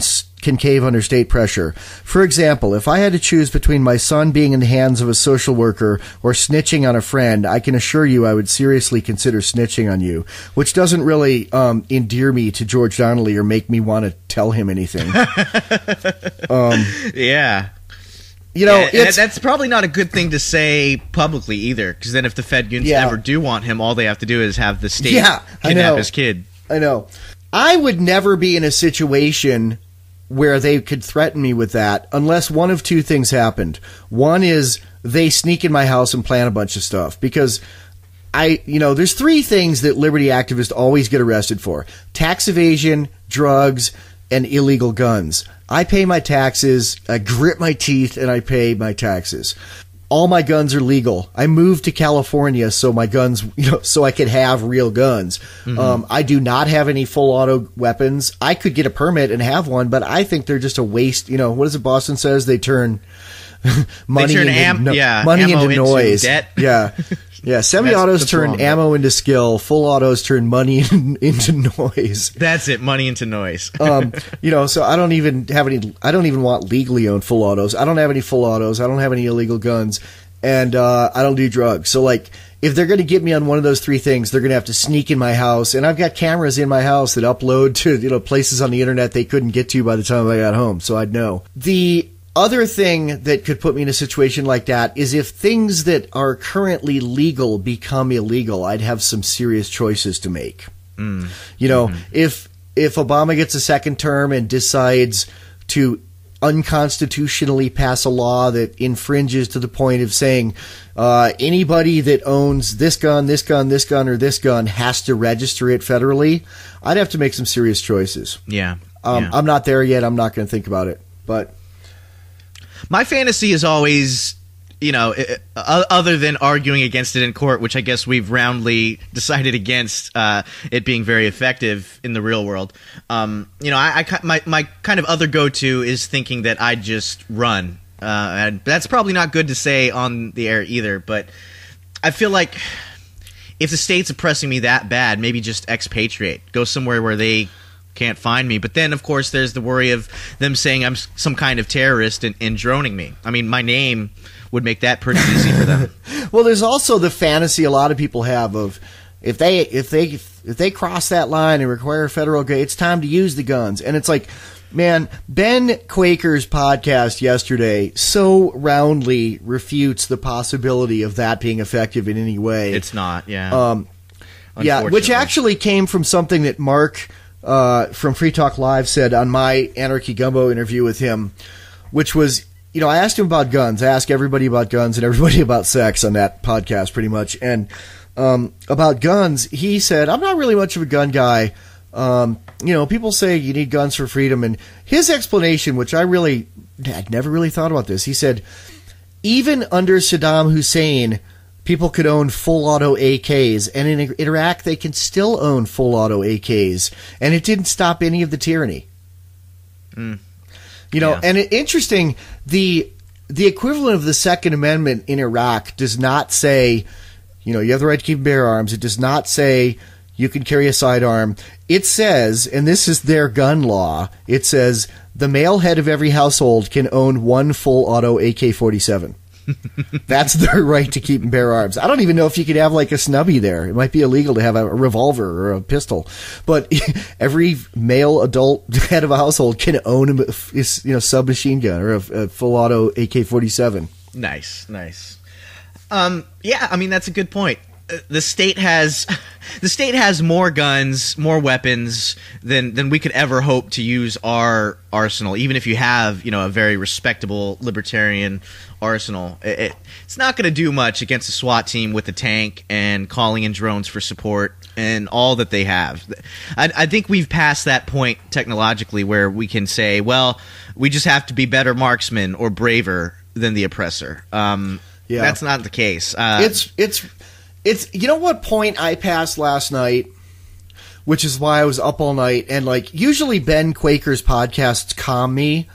cave under state pressure. For example, if I had to choose between my son being in the hands of a social worker or snitching on a friend, I can assure you I would seriously consider snitching on you, which doesn't really endear me to George Donnelly or make me want to tell him anything. That's probably not a good thing to say publicly either, because then if the Fed ever do want him, all they have to do is have the state kidnap his kid. I know. I would never be in a situation where they could threaten me with that unless one of two things happened. One is they sneak in my house and plan a bunch of stuff, because there's three things that liberty activists always get arrested for: tax evasion, drugs, and illegal guns. I pay my taxes, I grit my teeth, and I pay my taxes. All my guns are legal. I moved to California so my guns, so I could have real guns. I do not have any full auto weapons. I could get a permit and have one, but I think they're just a waste. What is it Boston says? They turn money turn money ammo into noise. Debt. Yeah. Semi-autos turn ammo into skill. Full autos turn money into noise. That's it. Money into noise. So I don't even want legally owned full autos. I don't have any full autos. I don't have any illegal guns, and I don't do drugs. So like, if they're going to get me on one of those three things, they're going to have to sneak in my house, and I've got cameras in my house that upload to places on the internet they couldn't get to by the time I got home, so I'd know. The other thing that could put me in a situation like that is if things that are currently legal become illegal, I'd have some serious choices to make. If Obama gets a second term and decides to unconstitutionally pass a law that infringes to the point of saying anybody that owns this gun, this gun, this gun, or this gun has to register it federally, I'd have to make some serious choices. Yeah. I'm not there yet. I'm not going to think about it. But my fantasy is always, other than arguing against it in court, which I guess we've roundly decided against it being very effective in the real world. My kind of other go-to is thinking that I'd just run. And that's probably not good to say on the air either, but I feel like if the state's oppressing me that bad, maybe just expatriate. Go somewhere where they can't find me. But then, of course, there's the worry of them saying I'm some kind of terrorist and droning me. I mean, my name would make that pretty easy for them. Well, there's also the fantasy a lot of people have of if they cross that line and require federal, it's time to use the guns. And it's like, man, Ben Quaker's podcast yesterday so roundly refutes the possibility of that being effective in any way. It's not, yeah. Which actually came from something that Mark from Free Talk Live said on my Anarchy Gumbo interview with him, which was, I asked him about guns. I asked everybody about guns and everybody about sex on that podcast pretty much. And about guns, he said, I'm not really much of a gun guy. People say you need guns for freedom. And his explanation, which I'd never really thought about this, he said, even under Saddam Hussein, people could own full auto AKs, and in Iraq they can still own full auto AKs, and it didn't stop any of the tyranny. And interesting, the equivalent of the Second Amendment in Iraq does not say, you have the right to keep and bear arms. It does not say you can carry a sidearm. It says, and this is their gun law, it says the male head of every household can own one full auto AK-47. That's their right to keep and bear arms. I don't even know if you could have like a snubby there. It might be illegal to have a revolver or a pistol, but every male adult head of a household can own a submachine gun or a full auto AK-47. Nice. That's a good point. The state has more guns, more weapons than we could ever hope to use our arsenal. Even if you have, a very respectable libertarian arsenal, it's not going to do much against a SWAT team with a tank and calling in drones for support and all that they have. I think we've passed that point technologically where we can say, well, we just have to be better marksmen or braver than the oppressor. That's not the case. It's what point I passed last night, which is why I was up all night, and usually Ben Quaker's podcasts calm me,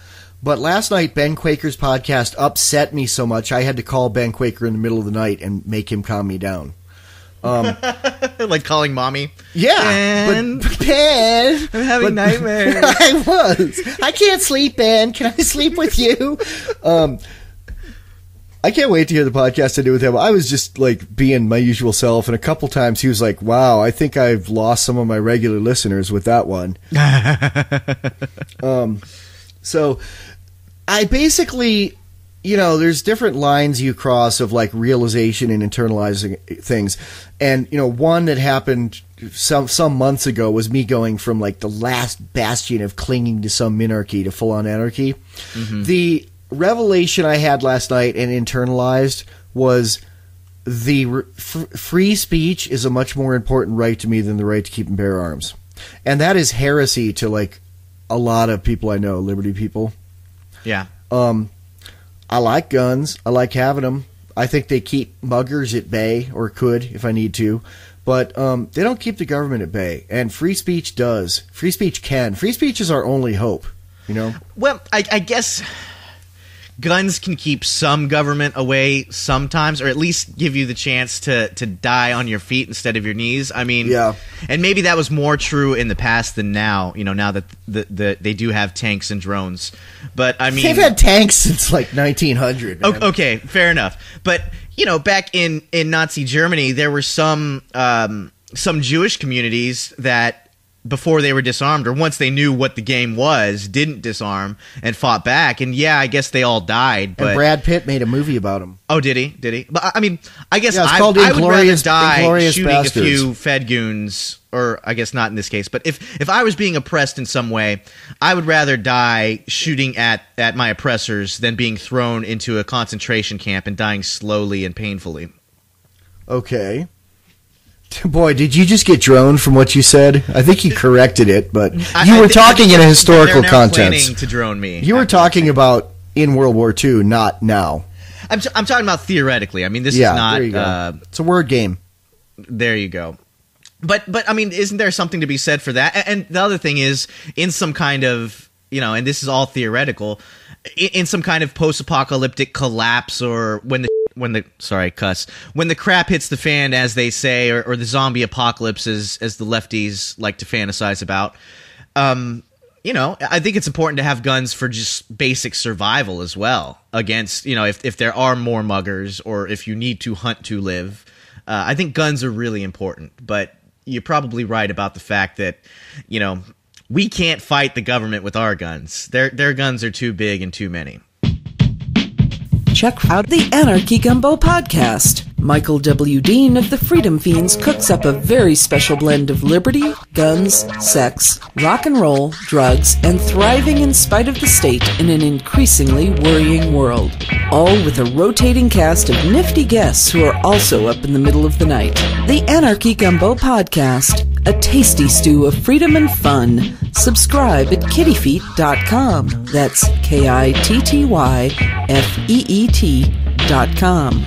but last night Ben Quaker's podcast upset me so much I had to call Ben Quaker in the middle of the night and make him calm me down. Like calling mommy? Yeah. Ben, but Ben, I'm having nightmares. I can't sleep, Ben. Can I sleep with you? I can't wait to hear the podcast I did with him. I was just being my usual self, and a couple times he was like, wow, I think I've lost some of my regular listeners with that one. So I basically, there's different lines you cross of realization and internalizing things. And, one that happened some months ago was me going from the last bastion of clinging to some minarchy to full on anarchy. Mm-hmm. The revelation I had last night and internalized was the free speech is a much more important right to me than the right to keep and bear arms. And that is heresy to a lot of people I know, liberty people. Yeah. I like guns. I like having them. I think they keep muggers at bay, or could if I need to. But they don't keep the government at bay. And free speech does. Free speech can. Free speech is our only hope, Well, I guess guns can keep some government away sometimes, or at least give you the chance to die on your feet instead of your knees. I mean, yeah. And maybe that was more true in the past than now, now that they do have tanks and drones. But I mean, they've had tanks since like 1900. Man. Okay, fair enough. But back in Nazi Germany, there were some Jewish communities that, before they were disarmed, or once they knew what the game was, didn't disarm and fought back. And yeah, I guess they all died. But and Brad Pitt made a movie about them. Oh, did he? But I mean, I guess yeah, I would rather die shooting a few Fed goons, or I guess not in this case. But if I was being oppressed in some way, I would rather die shooting at my oppressors than being thrown into a concentration camp and dying slowly and painfully. Okay. Boy, did you just get droned from what you said? I think he corrected it, but you were talking in a historical context. Planning to drone me. You were talking about in World War II, not now. I'm talking about theoretically. I mean, this is not. There you go. It's a word game. There you go. But I mean, isn't there something to be said for that? And the other thing is, in some kind of, and this is all theoretical, in some kind of post-apocalyptic collapse, or when the crap hits the fan, as they say, or the zombie apocalypse, as the lefties like to fantasize about, I think it's important to have guns for just basic survival as well, against, if there are more muggers, or if you need to hunt to live. I think guns are really important, but you're probably right about the fact that, we can't fight the government with our guns. Their guns are too big and too many. Check out the Anarchy Gumbo podcast. Michael W. Dean of the Freedom Fiends cooks up a very special blend of liberty, guns, sex, rock and roll, drugs, and thriving in spite of the state in an increasingly worrying world. All with a rotating cast of nifty guests who are also up in the middle of the night. The Anarchy Gumbo podcast, a tasty stew of freedom and fun. Subscribe at kittyfeet.com. That's KITTYFEET.com.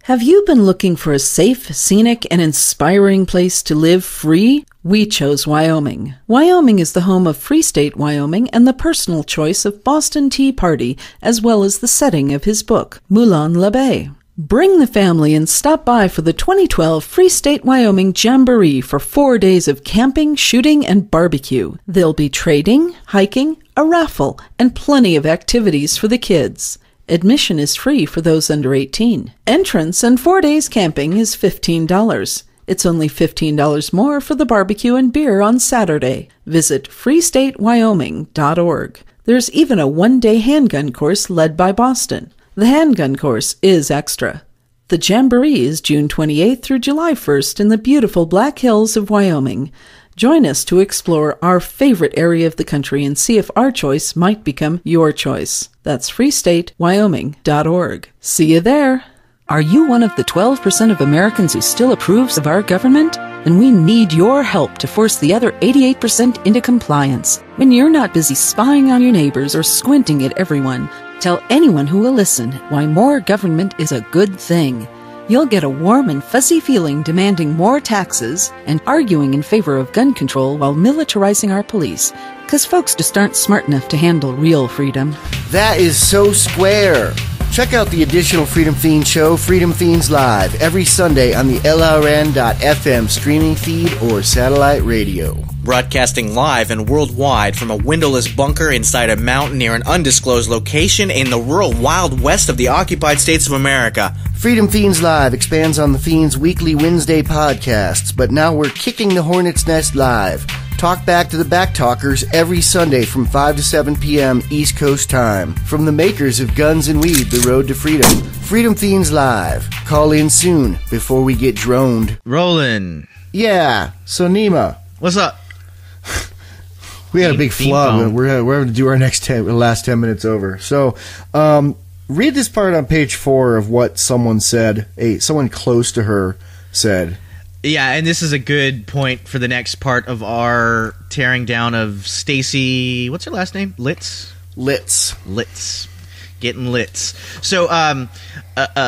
Have you been looking for a safe, scenic, and inspiring place to live free? We chose Wyoming. Wyoming is the home of Free State Wyoming and the personal choice of Boston Tea Party, as well as the setting of his book, Moulin l'Abbé. Bring the family and stop by for the 2012 Free State Wyoming Jamboree for 4 days of camping, shooting, and barbecue. There'll be trading, hiking, a raffle, and plenty of activities for the kids. Admission is free for those under 18. Entrance and 4 days camping is $15. It's only $15 more for the barbecue and beer on Saturday. Visit freestatewyoming.org. There's even a 1-day handgun course led by Boston. The handgun course is extra. The Jamboree is June 28th through July 1st in the beautiful Black Hills of Wyoming. Join us to explore our favorite area of the country and see if our choice might become your choice. That's freestatewyoming.org. See you there. Are you one of the 12% of Americans who still approves of our government? Then we need your help to force the other 88% into compliance. When you're not busy spying on your neighbors or squinting at everyone, tell anyone who will listen why more government is a good thing. You'll get a warm and fuzzy feeling demanding more taxes and arguing in favor of gun control while militarizing our police, because folks just aren't smart enough to handle real freedom. That is so square. Check out the additional Freedom Fiends show, Freedom Fiends Live, every Sunday on the LRN.FM streaming feed or satellite radio. Broadcasting live and worldwide from a windowless bunker inside a mountain near an undisclosed location in the rural Wild West of the occupied states of America. Freedom Fiends Live expands on the Fiends' weekly Wednesday podcasts, but now we're kicking the hornet's nest live. Talk back to the backtalkers every Sunday from 5 to 7 p.m. East Coast time. From the makers of Guns and Weed, The Road to Freedom. Freedom Fiends Live. Call in soon before we get droned. Rolling. Yeah. So, Neema. What's up? We had a big flub. We're going to do our last 10 minutes over. So, read this part on page 4 of what someone said. Someone close to her said. Yeah, and this is a good point for the next part of our tearing down of Stacy. What's her last name? Litz. Getting Litz. So,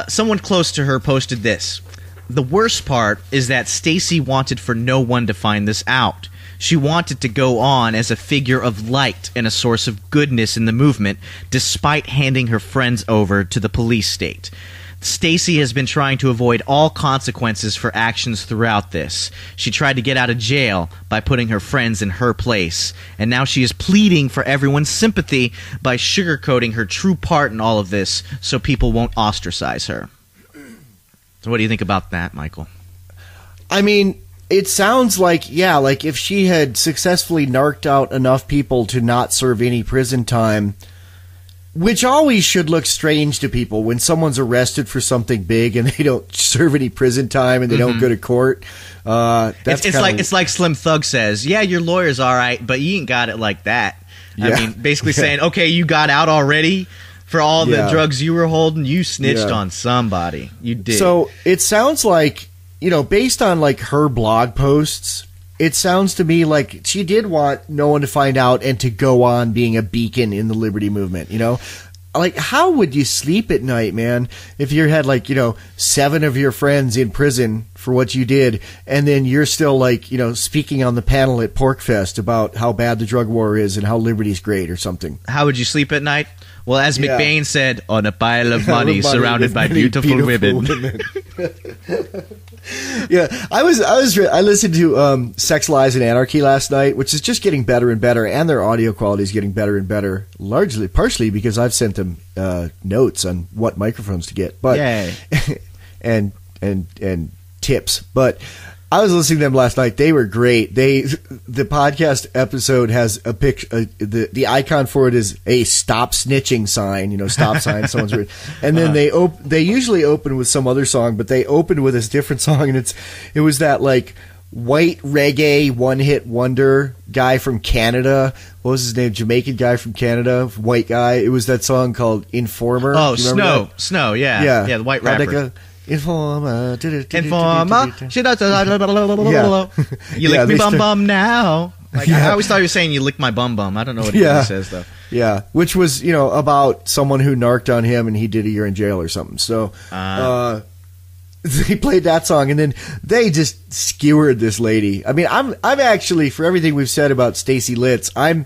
someone close to her posted this. The worst part is that Stacy wanted for no one to find this out. She wanted to go on as a figure of light and a source of goodness in the movement, despite handing her friends over to the police state. Stacy has been trying to avoid all consequences for actions throughout this. She tried to get out of jail by putting her friends in her place, and now she is pleading for everyone's sympathy by sugarcoating her true part in all of this so people won't ostracize her. So what do you think about that, Michael? I mean, it sounds like, like if she had successfully narked out enough people to not serve any prison time, which always should look strange to people when someone's arrested for something big and they don't serve any prison time and they don't go to court. It's like Slim Thug says, yeah, your lawyer's all right, but you ain't got it like that. Yeah. I mean, basically saying, okay, you got out already for all the drugs you were holding. You snitched on somebody. You did. So it sounds like, based on like her blog posts, it sounds to me like she did want no one to find out and to go on being a beacon in the liberty movement, Like, how would you sleep at night, man, if you had, 7 of your friends in prison for what you did, and then you're still, speaking on the panel at PorkFest about how bad the drug war is and how liberty's great or something? How would you sleep at night? Well, as McBain said, on a pile of money surrounded by beautiful women. I listened to Sex, Lies, and Anarchy last night, which is just getting better and better, and their audio quality is getting better and better, partially because I've sent them notes on what microphones to get, but and tips. But I was listening to them last night. They were great. The podcast episode has a picture. The icon for it is a stop snitching sign. Stop sign. Someone's written. And then they usually open with some other song, but they opened with this different song, and it was that white reggae one-hit wonder guy from Canada. What was his name? Jamaican guy from Canada, white guy. It was that song called Informer. Oh, Snow. Yeah, the white rapper. Informer. She does. You lick me bum bum now. I always thought he was saying you lick my bum bum. I don't know what he says though. Yeah, which was about someone who narked on him and he did a year in jail or something. So they played that song and then they just skewered this lady. I mean, I'm actually, for everything we've said about Stacy Litz, I'm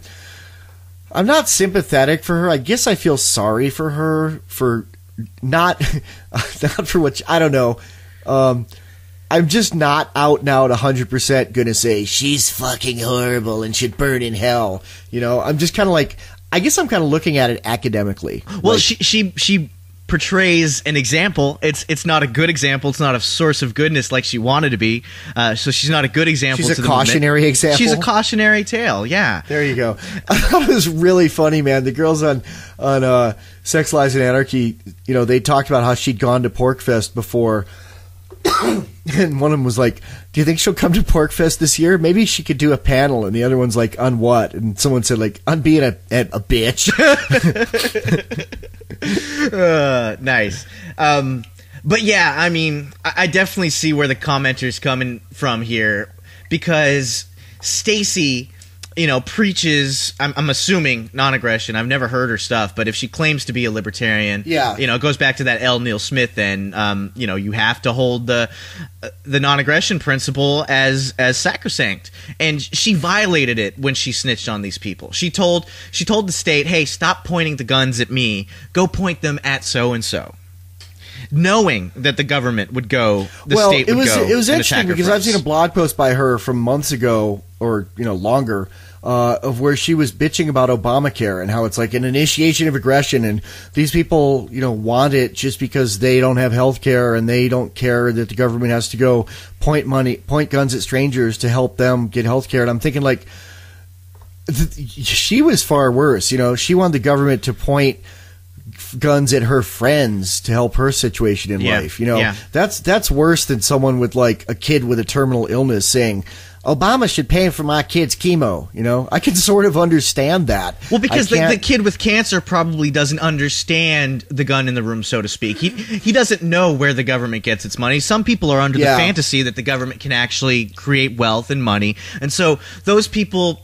not sympathetic for her. I guess I feel sorry for her for not for what I don't know. I'm just not out and out 100% gonna say she's fucking horrible and should burn in hell. I'm just kind of I guess I'm kind of looking at it academically. Well, she portrays an example. It's not a good example. It's not a source of goodness like she wanted to be. So she's not a good example. She's a cautionary example. She's a cautionary tale. Yeah. There you go. I thought it was really funny, man. The girls on Sex, Lies, and Anarchy, they talked about how she'd gone to PorkFest before. And one of them was like, do you think she'll come to PorkFest this year? Maybe she could do a panel. And the other one's like, on what? And someone said, on being a bitch. Nice. But yeah, I mean, I definitely see where the commenters coming from here, because Stacy, preaches, I'm assuming, non-aggression. I've never heard her stuff, but if she claims to be a libertarian, it goes back to that L. Neil Smith, then, you have to hold the non-aggression principle as sacrosanct. And she violated it when she snitched on these people. She told the state, hey, stop pointing the guns at me. Go point them at so-and-so. Knowing that the government would go, state would go. It was interesting because I've seen a blog post by her from months ago, or longer, of where she was bitching about Obamacare and how it's like an initiation of aggression, and these people, want it just because they don't have health care and they don't care that the government has to go point guns at strangers to help them get health care. And I'm thinking she was far worse. She wanted the government to point guns at her friends to help her situation in life. That's worse than someone with a kid with a terminal illness saying Obama should pay for my kid's chemo. I can sort of understand that. Well, because the kid with cancer probably doesn't understand the gun in the room, so to speak. He doesn't know where the government gets its money. Some people are under the fantasy that the government can actually create wealth and money, and so those people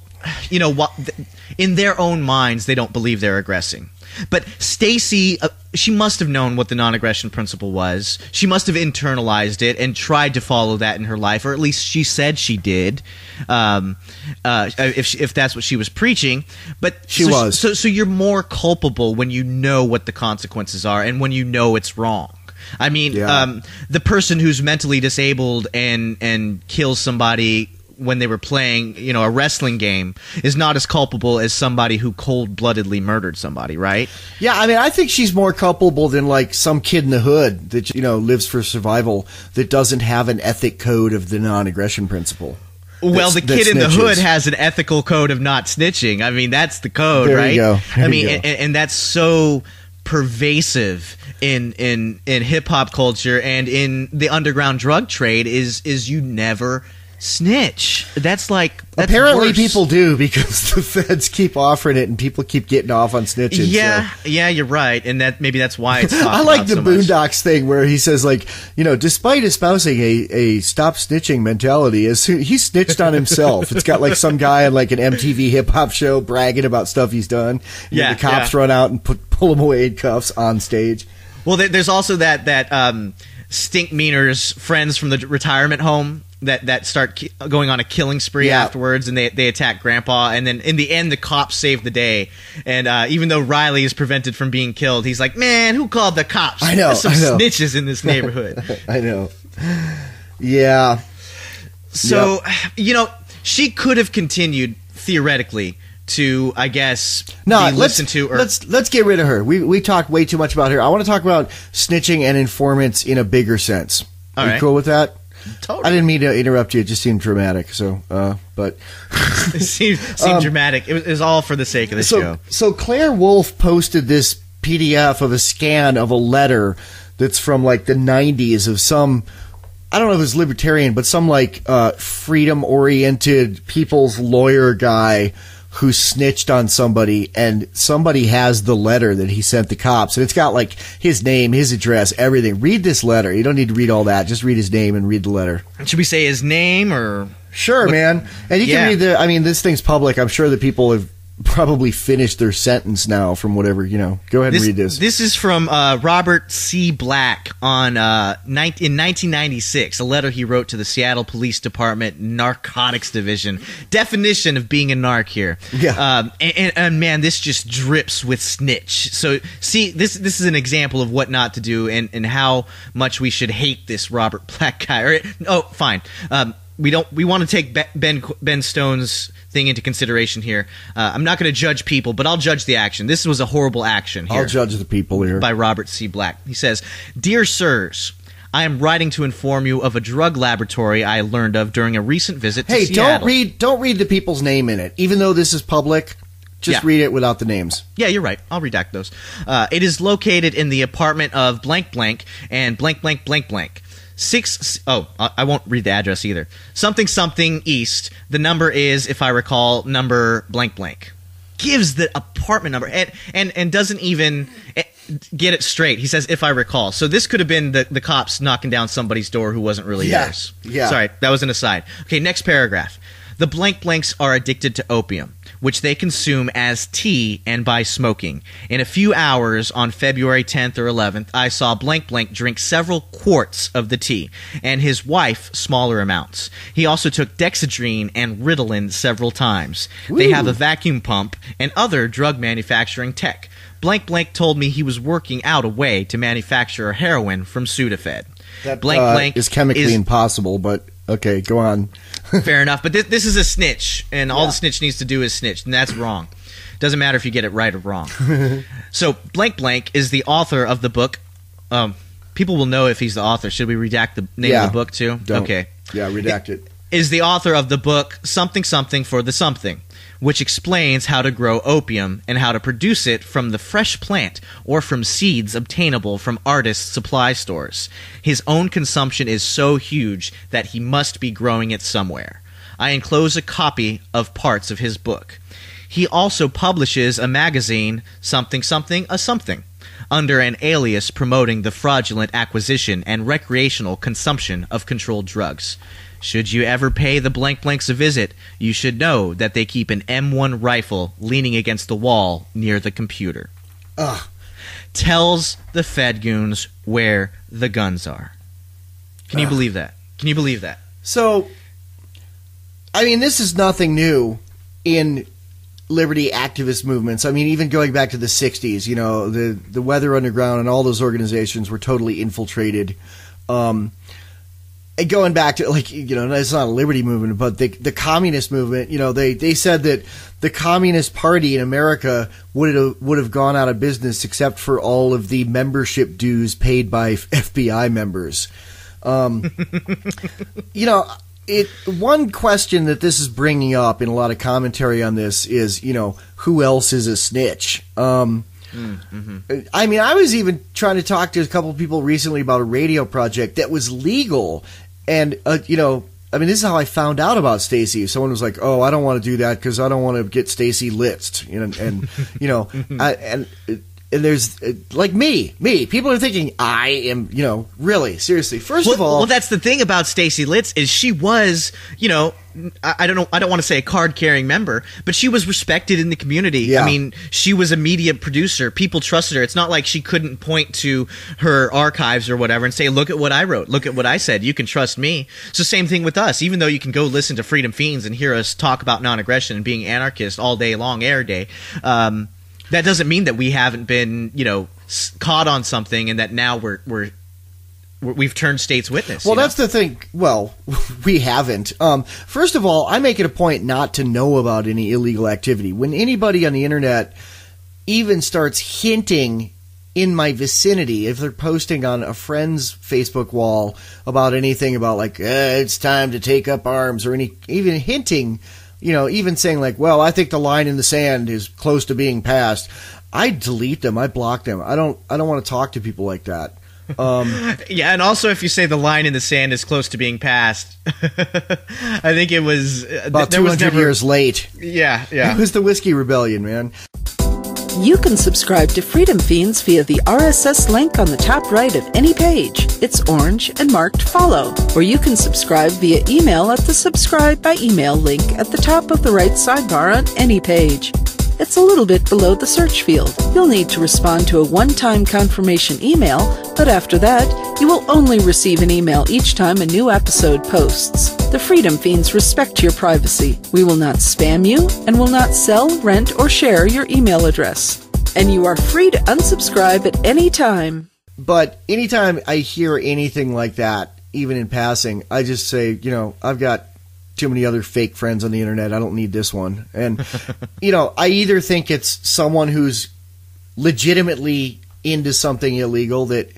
in their own minds, they don't believe they're aggressing. But Stacy, she must have known what the non-aggression principle was. She must have internalized it and tried to follow that in her life, or at least she said she did. If that's what she was preaching, but she was. So you're more culpable when you know what the consequences are and when you know it's wrong. I mean, the person who's mentally disabled and kills somebody when they were playing, a wrestling game is not as culpable as somebody who cold-bloodedly murdered somebody, right? Yeah, I mean, I think she's more culpable than, like, some kid in the hood that, lives for survival that doesn't have an ethic code of the non-aggression principle. Well, the kid in the hood has an ethical code of not snitching. I mean, that's the code, there right? You go. There I mean, you go. And that's so pervasive in hip-hop culture and in the underground drug trade is you never snitch. That's apparently worse. People do, because the feds keep offering it and people keep getting off on snitching. Yeah, you're right, and maybe that's why it's talked I like the about so much. Boondocks thing where he says, like, despite espousing a stop snitching mentality, he snitched on himself. It's got like some guy on like an MTV hip hop show bragging about stuff he's done. The cops run out and pull him away in cuffs on stage. Well, there's also that Stink Meaner's friends from the retirement home that start going on a killing spree afterwards, and they attack Grandpa, and then in the end the cops save the day, and even though Riley is prevented from being killed, he's like, man, who called the cops? I know, There's some snitches in this neighborhood. I know. Yeah. So, she could have continued, theoretically, to, I guess, be listened to. Or Let's get rid of her. We talked way too much about her. I want to talk about snitching and informants in a bigger sense. All Are right. you cool with that? Totally. I didn't mean to interrupt you. It just seemed dramatic. So, but it seemed dramatic. It was all for the sake of the show. So Claire Wolfe posted this PDF of a scan of a letter that's from like the 90s of some, I don't know if it was libertarian, but some like freedom-oriented people's lawyer guy who snitched on somebody, and somebody has the letter that he sent the cops, and it's got like his name, his address, everything. Read this letter. You don't need to read all that. Just read his name and read the letter. Should we say his name or? Sure, man. And you can read this thing's public. I'm sure that people have probably finished their sentence now from whatever, Go ahead and read this. This is from Robert C. Black in 1996, a letter he wrote to the Seattle Police Department Narcotics Division. Definition of being a narc here. Yeah. And man, this just drips with snitch. So see, this is an example of what not to do and how much we should hate this Robert Black guy. Fine. We want to take Ben Stone's thing into consideration here. I'm not going to judge people, but I'll judge the action. This was a horrible action here. I'll judge the people here. By Robert C. Black. He says, "Dear sirs, I am writing to inform you of a drug laboratory I learned of during a recent visit to Seattle." Don't read the people's name in it. Even though this is public, just read it without the names. Yeah, you're right. I'll redact those. It is located in the apartment of blank blank and blank blank blank blank. I won't read the address either. Something something east. The number is, if I recall, number blank blank. Gives the apartment number and doesn't even get it straight. He says, if I recall. So this could have been the cops knocking down somebody's door who wasn't really theirs. Yeah. Sorry, that was an aside. Okay, next paragraph. The blank blanks are addicted to opium, which they consume as tea and by smoking. In a few hours on February 10th or 11th, I saw blank blank drink several quarts of the tea, and his wife smaller amounts. He also took Dexedrine and Ritalin several times. Ooh. They have a vacuum pump and other drug manufacturing tech. Blank blank told me he was working out a way to manufacture heroin from Sudafed. That blank blank is chemically impossible, but okay, go on. Fair enough, but this is a snitch, and all the snitch needs to do is snitch, and that's wrong. Doesn't matter if you get it right or wrong. So, blank blank is the author of the book. People will know if he's the author. Should we redact the name of the book too? Don't. Okay. Yeah, redact it. Is the author of the book Something Something for the Something, which explains how to grow opium and how to produce it from the fresh plant or from seeds obtainable from artists' supply stores. His own consumption is so huge that he must be growing it somewhere. I enclose a copy of parts of his book. He also publishes a magazine, Something Something a Something, under an alias promoting the fraudulent acquisition and recreational consumption of controlled drugs. Should you ever pay the blank blanks a visit, you should know that they keep an M1 rifle leaning against the wall near the computer. Ugh. Tells the Fed goons where the guns are. Can you believe that? Can you believe that? So, I mean, this is nothing new in liberty activist movements. I mean, even going back to the 60s, you know, the Weather Underground and all those organizations were totally infiltrated. And going back to, like, you know, it's not a liberty movement, but the communist movement, you know, they said that the Communist Party in America would have gone out of business except for all of the membership dues paid by FBI members. You know, one question that this is bringing up in a lot of commentary on this is, you know, who else is a snitch? I mean, I was even trying to talk to a couple of people recently about a radio project that was legal. And, you know, I mean, this is how I found out about Stacy. Someone was like, oh, I don't want to do that because I don't want to get Stacy Litz. And you know, and there's, like me, people are thinking I am, you know, really, seriously. First of all. Well, that's the thing about Stacy Litz is she was, you know, I don't want to say a card-carrying member, but she was respected in the community. Yeah. I mean, she was a media producer. People trusted her. It's not like she couldn't point to her archives or whatever and say, look at what I wrote. Look at what I said. You can trust me. It's the same thing with us. Even though you can go listen to Freedom Fiends and hear us talk about non-aggression and being anarchist all day long, air day, that doesn't mean that we haven't been, you know, caught on something and that now we've turned state's witness. Well, that's the thing. Well, we haven't. First of all, I make it a point not to know about any illegal activity. When anybody on the internet even starts hinting in my vicinity, if they're posting on a friend's Facebook wall about anything about like, it's time to take up arms or even hinting, you know, even saying like, well, I think the line in the sand is close to being passed, I delete them. I block them. I don't want to talk to people like that. Yeah, and also if you say the line in the sand is close to being passed, I think it was about 200 years late. Yeah. It was the Whiskey Rebellion, man. You can subscribe to Freedom Fiends via the RSS link on the top right of any page. It's orange and marked follow. Or you can subscribe via email at the subscribe by email link at the top of the right sidebar on any page. It's a little bit below the search field. You'll need to respond to a one-time confirmation email, but after that, you will only receive an email each time a new episode posts. The Freedom Fiends respect your privacy. We will not spam you and will not sell, rent, or share your email address. And you are free to unsubscribe at any time. But anytime I hear anything like that, even in passing, I just say, you know, I've got too many other fake friends on the internet. I don't need this one. And, you know, I either think it's someone who's legitimately into something illegal that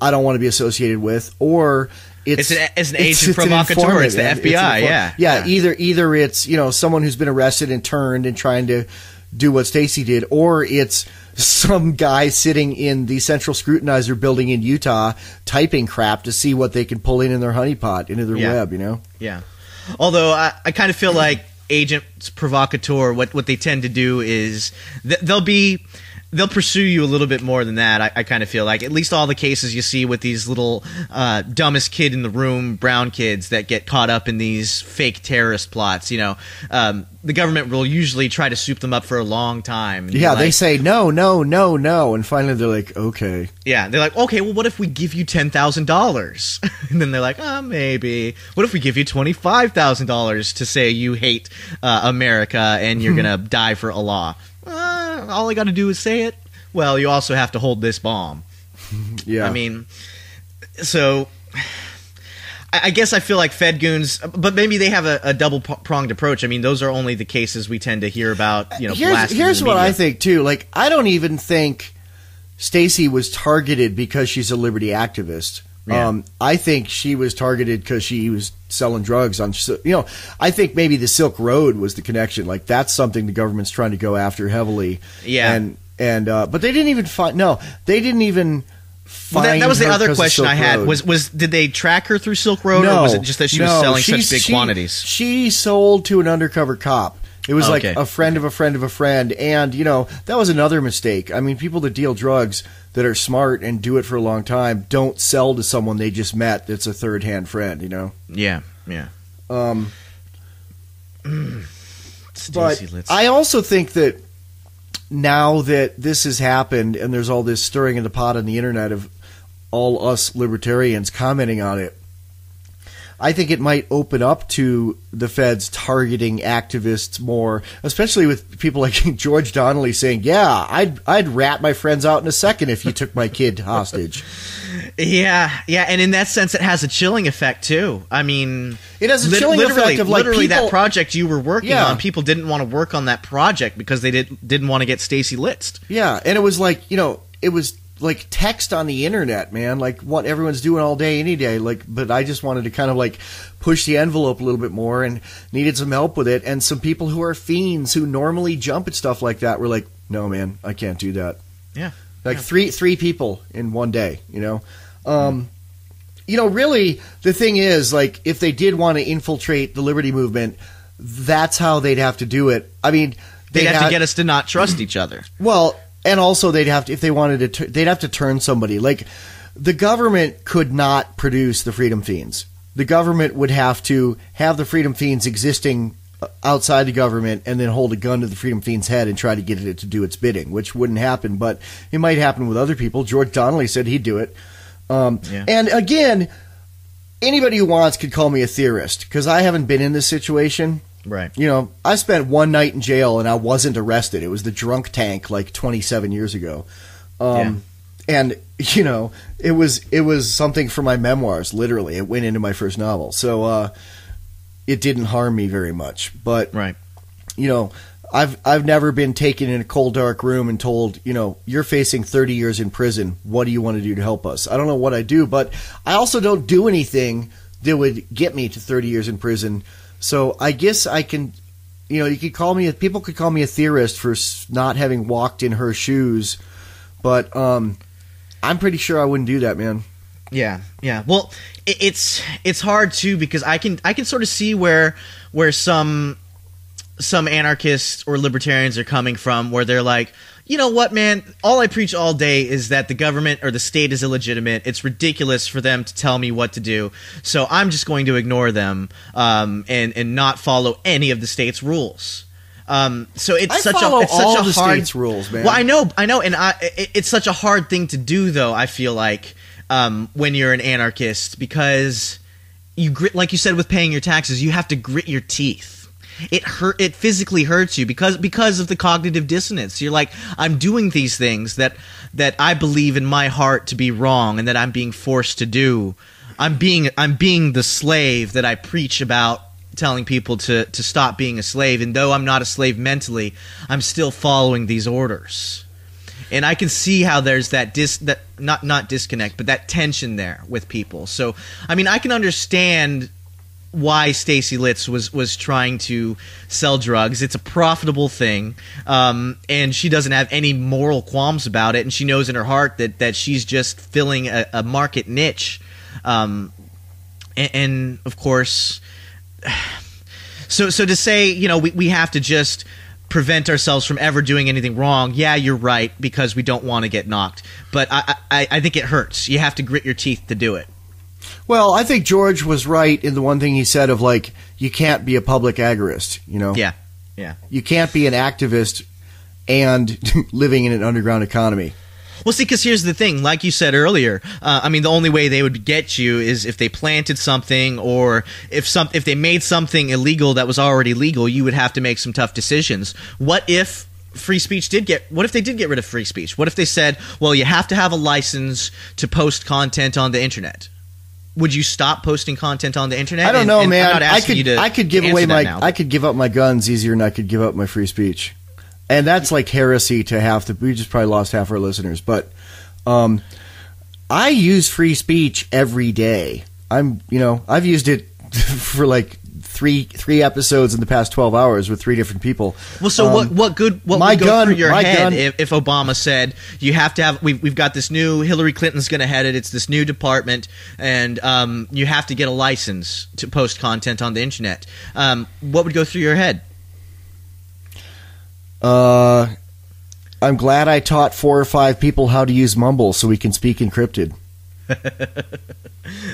I don't want to be associated with, or it's an agent provocateur. It's the FBI. Yeah. Either it's, you know, someone who's been arrested and turned and trying to do what Stacy did, or it's some guy sitting in the Central Scrutinizer building in Utah typing crap to see what they can pull in their honeypot into their web, you know? Yeah. Although I kind of feel like agents provocateur, what they tend to do is they'll pursue you a little bit more than that. I kind of feel like at least all the cases you see with these little dumbest kid in the room brown kids that get caught up in these fake terrorist plots, you know, the government will usually try to soup them up for a long time. Yeah, like, they say no, and finally they're like, okay. Yeah, they're like, okay, well, what if we give you $10,000? And then they're like, maybe. What if we give you $25,000 to say you hate America and you're going to die for Allah? All I got to do is say it. Well, you also have to hold this bomb. Yeah. I mean, so I guess I feel like Fed goons, but maybe they have a double-pronged approach. I mean, those are only the cases we tend to hear about, you know, blasting Here's in the what media. I think, too. Like, I don't even think Stacy was targeted because she's a liberty activist. Yeah. I think she was targeted because she was selling drugs on, you know, I think maybe the Silk Road was the connection. Like, that's something the government's trying to go after heavily. Yeah. But they didn't even find, Well, that was the other question I had. Was did they track her through Silk Road, or was it just that she was selling such big quantities? She sold to an undercover cop. It was like a friend of a friend of a friend. And, that was another mistake. I mean, people that deal drugs that are smart and do it for a long time don't sell to someone they just met that's a third-hand friend, Yeah. But I also think that now that this has happened and there's all this stirring in the pot on the internet of all us libertarians commenting on it, I think it might open up to the feds targeting activists more, especially with people like George Donnelly saying, "Yeah, I'd rat my friends out in a second if you took my kid hostage." Yeah, and in that sense, it has a chilling effect too. I mean, it has a chilling effect of like literally people, that project you were working on. People didn't want to work on that project because they didn't want to get Stacy Litz. Yeah, and it was like it was like text on the internet, man, like what everyone's doing all day, any day. But I just wanted to kind of like push the envelope a little bit more and needed some help with it. And some people who are fiends who normally jump at stuff like that were like, "No, man, I can't do that." Yeah. Like three people in one day, really the thing is, like, if they did want to infiltrate the liberty movement, that's how they'd have to do it. I mean, they'd have to get us to not trust each other. Well, and also they'd have to, if they wanted to, they'd have to turn somebody. Like, the government could not produce the Freedom Fiends. The government would have to have the Freedom Fiends existing outside the government and then hold a gun to the Freedom Fiend's head and try to get it to do its bidding, which wouldn't happen, but it might happen with other people. George Donnelly said he'd do it. And again, anybody who wants could call me a theorist, because I haven't been in this situation. Right. I spent one night in jail and I wasn't arrested. It was the drunk tank like 27 years ago. And it was something for my memoirs, literally. It went into my first novel. So it didn't harm me very much. But right. I've never been taken in a cold dark room and told, you're facing 30 years in prison. What do you want to do to help us? I don't know what I do, but I also don't do anything that would get me to 30 years in prison. So I guess I can, you could call me people could call me a theorist for not having walked in her shoes, but I'm pretty sure I wouldn't do that, man. Yeah. Well, it's hard too, because I can sort of see where some anarchists or libertarians are coming from, where they're like, you know what, man, all I preach all day is that the government or the state is illegitimate. It's ridiculous for them to tell me what to do, so I'm just going to ignore them and not follow any of the state's rules. So it's such a hard state's rules, man. Well, I know, and it's such a hard thing to do, though. I feel like when you're an anarchist, because like you said with paying your taxes, you have to grit your teeth. It physically hurts you because of the cognitive dissonance. You're like, I'm doing these things that I believe in my heart to be wrong and that I'm being forced to do. I'm being the slave that I preach about, telling people to stop being a slave. And though I'm not a slave mentally, I'm still following these orders. And I can see how there's that not disconnect, but that tension there with people. So, I mean, I can understand why Stacy Litz was trying to sell drugs. It's a profitable thing, and she doesn't have any moral qualms about it, and she knows in her heart that she's just filling a market niche. And of course, so to say, we have to just prevent ourselves from ever doing anything wrong. Yeah, you're right, because we don't want to get knocked. But I think it hurts. You have to grit your teeth to do it. Well, I think George was right in the one thing he said of, like, you can't be a public agorist, Yeah. You can't be an activist and living in an underground economy. Well, see, because here's the thing. Like you said earlier, the only way they would get you is if they planted something, or if they made something illegal that was already legal, you would have to make some tough decisions. What if free speech what if they did get rid of free speech? What if they said, well, you have to have a license to post content on the internet? Would you stop posting content on the internet? I don't know, man. I'm not asking you to I could give up my guns easier than I could give up my free speech, and that's like heresy to half the. We just probably lost half our listeners, but I use free speech every day. I've used it for like three episodes in the past 12 hours with 3 different people. Well, so what would go through your head if Obama said you have to have we've got this new Hillary Clinton's going to head it, it's this new department, and you have to get a license to post content on the internet? What would go through your head? I'm glad I taught 4 or 5 people how to use Mumble so we can speak encrypted.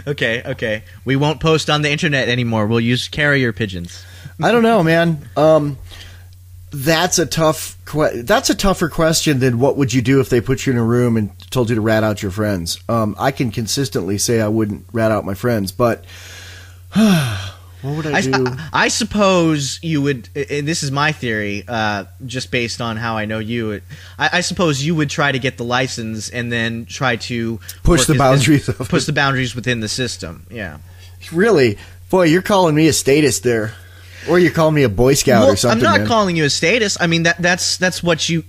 Okay. We won't post on the internet anymore. We'll use carrier pigeons. I don't know, man. That's a tougher question than what would you do if they put you in a room and told you to rat out your friends. I can consistently say I wouldn't rat out my friends, but what would I do? I suppose you would, and this is my theory, just based on how I know you. I suppose you would try to get the license and then try to push the boundaries push the boundaries within the system. Yeah. Really? Boy, you're calling me a statist there. Or you're calling me a Boy Scout or something. I'm not calling you a statist. I mean, that's what you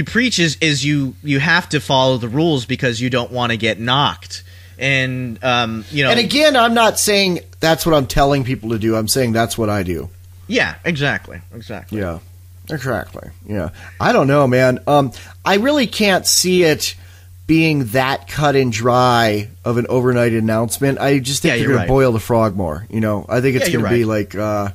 preach is you have to follow the rules because you don't want to get knocked. And And again, I'm not saying that's what I'm telling people to do. I'm saying that's what I do. Yeah, exactly. Yeah, exactly. Yeah, I don't know, man. I really can't see it being that cut and dry of an overnight announcement. I just think they're going to boil the frog more. I think it's going to be like I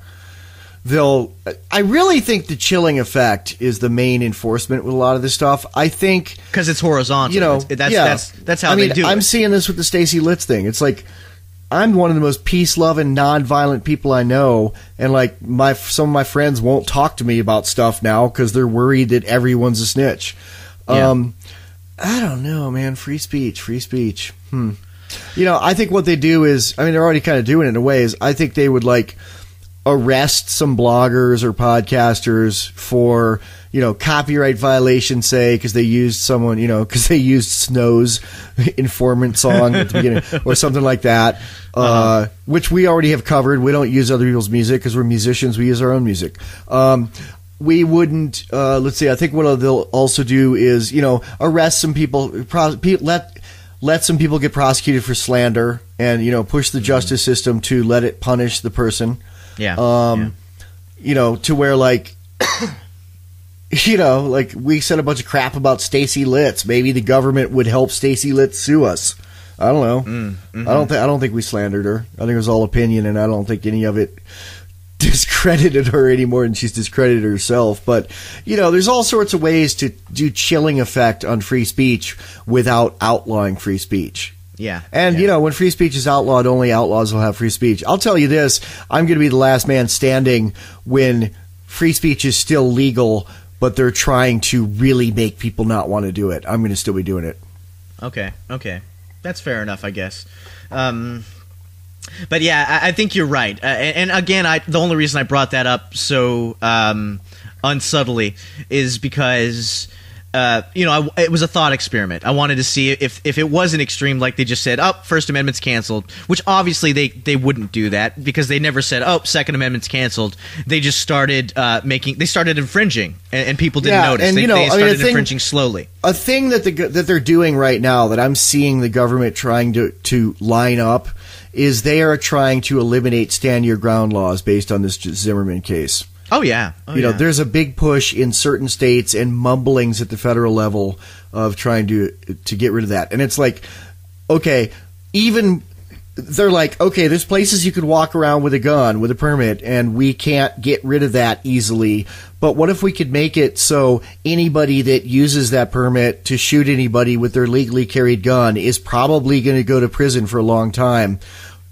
really think the chilling effect is the main enforcement with a lot of this stuff. I think because it's horizontal. That's how they do it. I'm seeing this with the Stacy Litz thing. It's like I'm one of the most peace-loving, non-violent people I know, and like some of my friends won't talk to me about stuff now because they're worried that everyone's a snitch. Yeah. I don't know, man. Free speech. I think what they do is, they're already kind of doing it in a way, is I think they would like arrest some bloggers or podcasters for, copyright violation, say, because they used because they used Snow's informant song at the beginning or something like that, which we already have covered. We don't use other people's music because we're musicians. We use our own music. We wouldn't, let's see, I think what they'll also do is, arrest some people, let some people get prosecuted for slander and, push the justice system to let it punish the person. Yeah. To where like, like we said a bunch of crap about Stacy Litz. Maybe the government would help Stacy Litz sue us. I don't know. Mm-hmm. I don't think we slandered her. I think it was all opinion, and I don't think any of it discredited her any more than she's discredited herself. But there's all sorts of ways to do chilling effect on free speech without outlawing free speech. Yeah. And when free speech is outlawed, only outlaws will have free speech. I'll tell you this, I'm going to be the last man standing when free speech is still legal, but they're trying to really make people not want to do it. I'm going to still be doing it. Okay. That's fair enough, I guess. But yeah, I think you're right. And again, the only reason I brought that up so unsubtly is because it was a thought experiment. I wanted to see if it was an extreme, like they just said, First Amendment's canceled, which obviously they wouldn't do that because they never said, Second Amendment's canceled. They just started they started infringing, and people didn't notice. And, they started infringing slowly. A thing that they're doing right now that I'm seeing the government trying to line up is they are trying to eliminate stand your ground laws based on this Zimmerman case. Oh, yeah. There's a big push in certain states and mumblings at the federal level of trying to get rid of that. And it's like, okay, they're like, okay, there's places you could walk around with a gun, with a permit, and we can't get rid of that easily. But what if we could make it so anybody that uses that permit to shoot anybody with their legally carried gun is probably going to go to prison for a long time?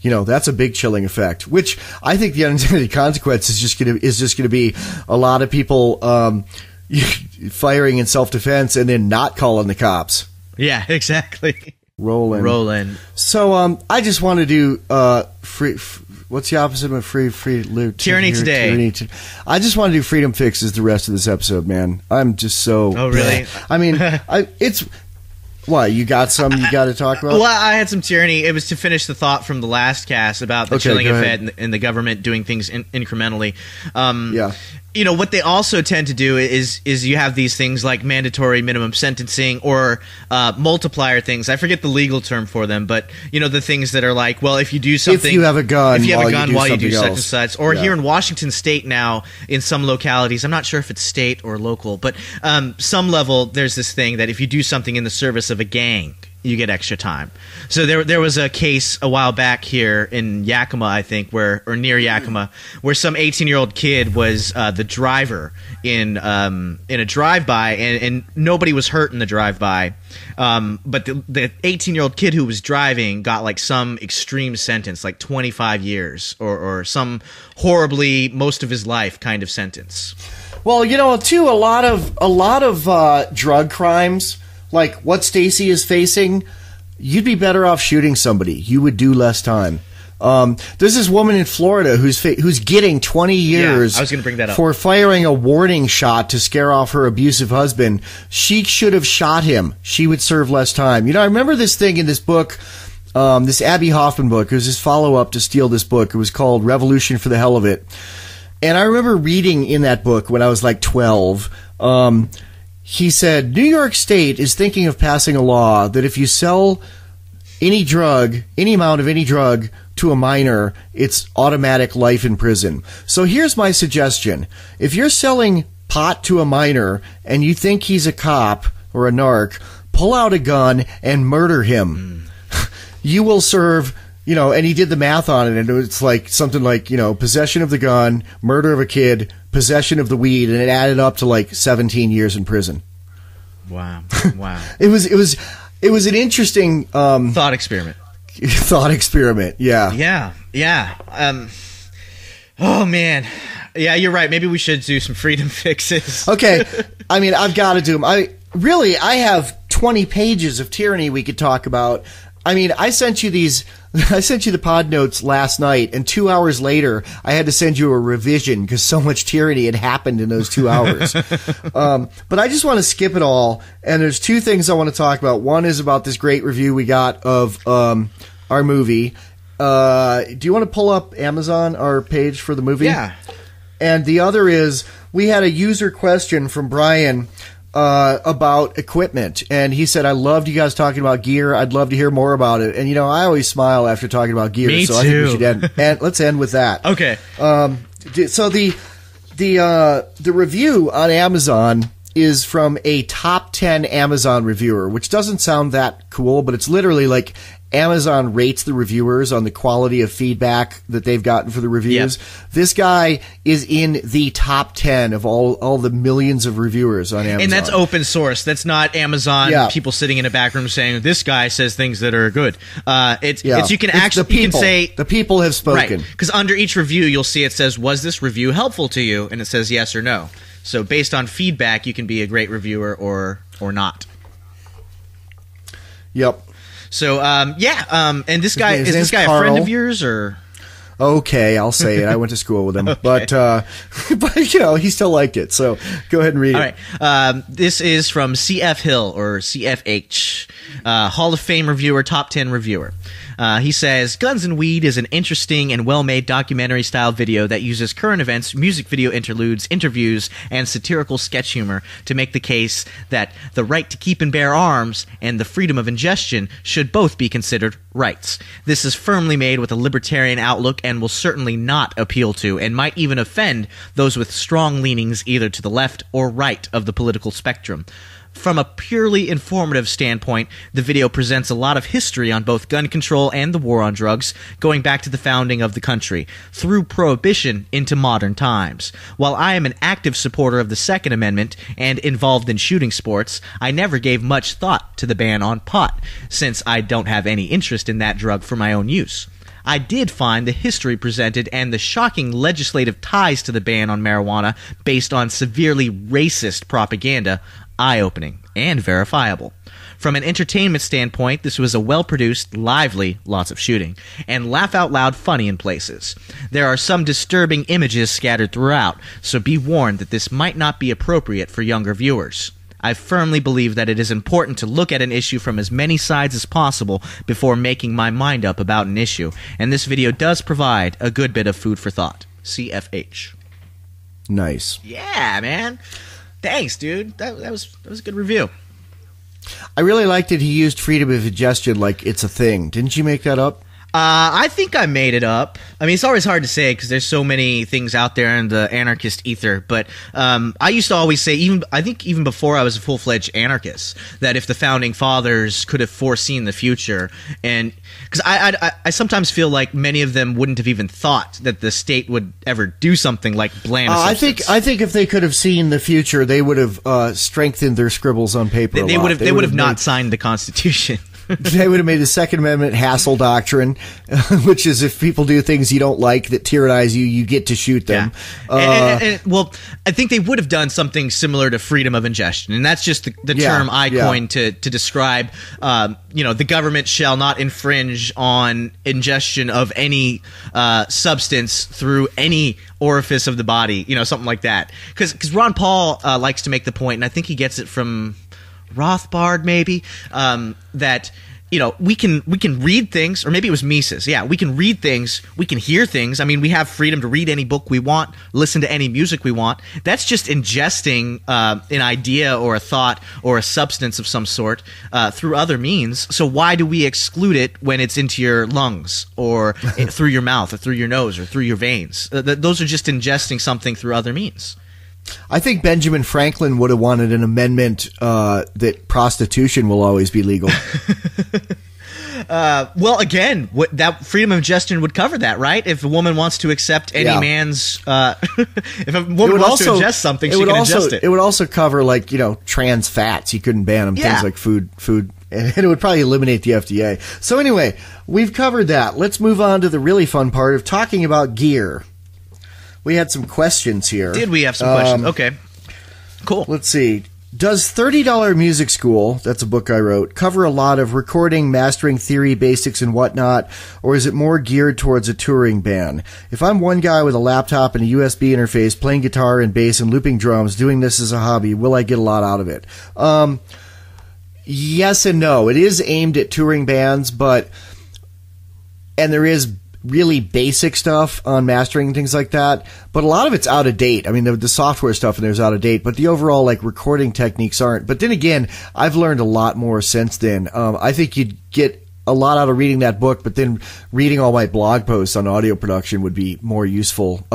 That's a big chilling effect, which I think the unintended consequence is just going to be a lot of people firing in self-defense and then not calling the cops. Yeah, exactly. Rolling. So I just want to do what's the opposite of free loot? Tyranny today. I just want to do freedom fixes the rest of this episode, man. I'm just so. Oh, really? I mean, it's. Why, you got some you got to talk about? Well, I had some tyranny. It was to finish the thought from the last cast about the chilling effect and the government doing things incrementally. Yeah. What they also tend to do is you have these things like mandatory minimum sentencing or multiplier things. I forget the legal term for them, but the things that are like, well, if you do something, if you have a gun while you do such and such, or here in Washington State now, in some localities, I'm not sure if it's state or local, but some level there's this thing that if you do something in the service of a gang, you get extra time. So there was a case a while back here in Yakima, I think, or near Yakima, where some 18-year-old kid was the driver in a drive-by, and nobody was hurt in the drive-by. But the 18-year-old kid who was driving got like some extreme sentence, like 25 years or some horribly most of his life kind of sentence. Well, too, a lot of drug crimes, like what Stacy is facing, you'd be better off shooting somebody. You would do less time. There's this woman in Florida who's getting 20 years I was gonna bring that up. for firing a warning shot to scare off her abusive husband. She should have shot him. She would serve less time. I remember this thing in this book, this Abby Hoffman book. It was his follow-up to Steal This Book. It was called Revolution for the Hell of It. And I remember reading in that book when I was like 12, he said, New York State is thinking of passing a law that if you sell any amount of any drug to a minor, it's automatic life in prison. So here's my suggestion. If you're selling pot to a minor and you think he's a cop or a narc, pull out a gun and murder him. You will serve... and he did the math on it, and it's like something like, possession of the gun, murder of a kid, possession of the weed, and it added up to like 17 years in prison. Wow. It was an interesting thought experiment. Yeah. Oh man. Yeah, you're right. Maybe we should do some freedom fixes. Okay. I mean, I've got to do them. I have 20 pages of tyranny we could talk about. I mean, I sent you the pod notes last night, and 2 hours later, I had to send you a revision because so much tyranny had happened in those 2 hours. But I just want to skip it all, and there's two things I want to talk about. One is about this great review we got of our movie. Do you want to pull up Amazon, our page for the movie? Yeah. And the other is, we had a user question from Brian about equipment, and he said, I loved you guys talking about gear. I'd love to hear more about it. And I always smile after talking about gear. Me so too. I think we should end. And let's end with that. Okay. So the review on Amazon is from a top 10 Amazon reviewer, which doesn't sound that cool, but it's literally like Amazon rates the reviewers on the quality of feedback that they've gotten for the reviews. Yep. This guy is in the top 10 of all the millions of reviewers on Amazon. And that's open source. That's not Amazon people sitting in a back room saying, this guy says things that are good. It's you can actually, you can say... The people have spoken. Right. Because under each review, you'll see it says, was this review helpful to you? And it says yes or no. So based on feedback, you can be a great reviewer or not. Yep. So, and this guy, is this guy Carl. a friend of yours, or? Okay, I'll say it. I went to school with him. Okay. But he still liked it. So go ahead and read it. All right. This is from CF Hill, or CFH, Hall of Fame reviewer, top 10 reviewer. He says, Guns and Weed is an interesting and well-made documentary-style video that uses current events, music video interludes, interviews, and satirical sketch humor to make the case that the right to keep and bear arms and the freedom of ingestion should both be considered rights. This is firmly made with a libertarian outlook and will certainly not appeal to, and might even offend, those with strong leanings either to the left or right of the political spectrum. From a purely informative standpoint, the video presents a lot of history on both gun control and the war on drugs, going back to the founding of the country, through Prohibition into modern times. While I am an active supporter of the Second Amendment and involved in shooting sports, I never gave much thought to the ban on pot, since I don't have any interest in that drug for my own use. I did find the history presented and the shocking legislative ties to the ban on marijuana based on severely racist propaganda eye-opening and verifiable. From an entertainment standpoint, this was a well-produced, lively, lots of shooting, and laugh-out-loud funny in places. There are some disturbing images scattered throughout, so be warned that this might not be appropriate for younger viewers. I firmly believe that it is important to look at an issue from as many sides as possible before making my mind up about an issue, and this video does provide a good bit of food for thought. CFH. Nice. Yeah, man. Thanks, dude. That was a good review. I really liked that he used freedom of ingestion like it's a thing. Didn't you make that up? I think I made it up. I mean, it's always hard to say because there's so many things out there in the anarchist ether. But I used to always say, even before I was a full-fledged anarchist, that if the founding fathers could have foreseen the future, and because I sometimes feel like many of them wouldn't have even thought that the state would ever do something like ban a substance. I think if they could have seen the future, they would have strengthened their scribbles on paper. They would have not signed the Constitution. They would have made the Second Amendment hassle doctrine, which is if people do things you don't like that tyrannize you, you get to shoot them. Yeah. Well, I think they would have done something similar to freedom of ingestion, and that's just the term I coined to describe. The government shall not infringe on ingestion of any substance through any orifice of the body, something like that. Because Ron Paul likes to make the point, and I think he gets it from Rothbard, maybe, that we can read things, or maybe it was Mises. Yeah, we can read things, we can hear things. I mean, we have freedom to read any book we want, listen to any music we want. That's just ingesting an idea or a thought or a substance of some sort through other means. So why do we exclude it when it's into your lungs or through your mouth or through your nose or through your veins? Those are just ingesting something through other means. I think Benjamin Franklin would have wanted an amendment that prostitution will always be legal. Well, again, that freedom of ingestion would cover that, right? If a woman wants to accept any man's, if a woman wants to ingest something, she can ingest it. It would also cover trans fats. You couldn't ban them. Things like food, and it would probably eliminate the FDA. So anyway, we've covered that. Let's move on to the really fun part of talking about gear. We had some questions here. Did we have some questions? Okay. Cool. Let's see. Does $30 Music School, that's a book I wrote, cover a lot of recording, mastering, theory, basics, and whatnot, or is it more geared towards a touring band? If I'm one guy with a laptop and a USB interface, playing guitar and bass and looping drums, doing this as a hobby, will I get a lot out of it? Yes and no. It is aimed at touring bands, and there is really basic stuff on mastering and things like that, but a lot of it's out of date. I mean, the software stuff in there is out of date, but the overall recording techniques aren't. But then again, I've learned a lot more since then. I think you'd get a lot out of reading that book, but then reading all my blog posts on audio production would be more useful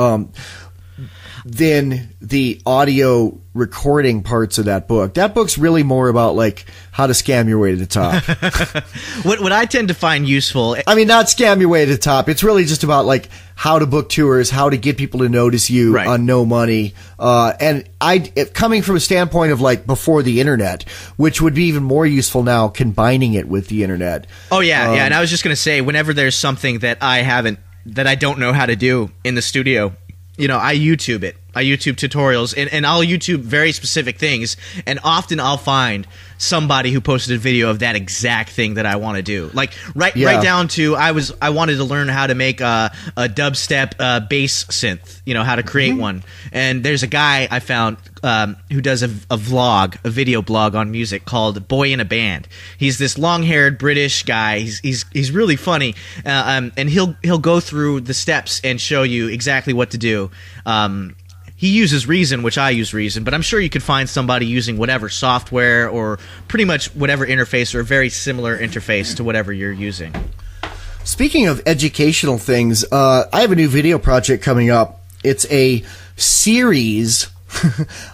than the audio recording parts of that book. That book's really more about how to scam your way to the top. What I tend to find useful, I mean, not scam your way to the top. It's really just about how to book tours, how to get people to notice you on no money. And coming from a standpoint of before the internet, which would be even more useful now, combining it with the internet. Oh yeah, And I was just going to say, whenever there's something that I don't know how to do in the studio, I YouTube it. I YouTube tutorials, and I'll YouTube very specific things, and often I'll find somebody who posted a video of that exact thing that I want to do. Right down to I wanted to learn how to make a dubstep bass synth, how to create one. And there's a guy I found who does a video blog on music called Boy in a Band. He's this long-haired British guy. He's really funny, and he'll go through the steps and show you exactly what to do. He uses Reason, which I use Reason, but I'm sure you could find somebody using whatever software or pretty much whatever interface or a very similar interface to whatever you're using. Speaking of educational things, I have a new video project coming up. It's a series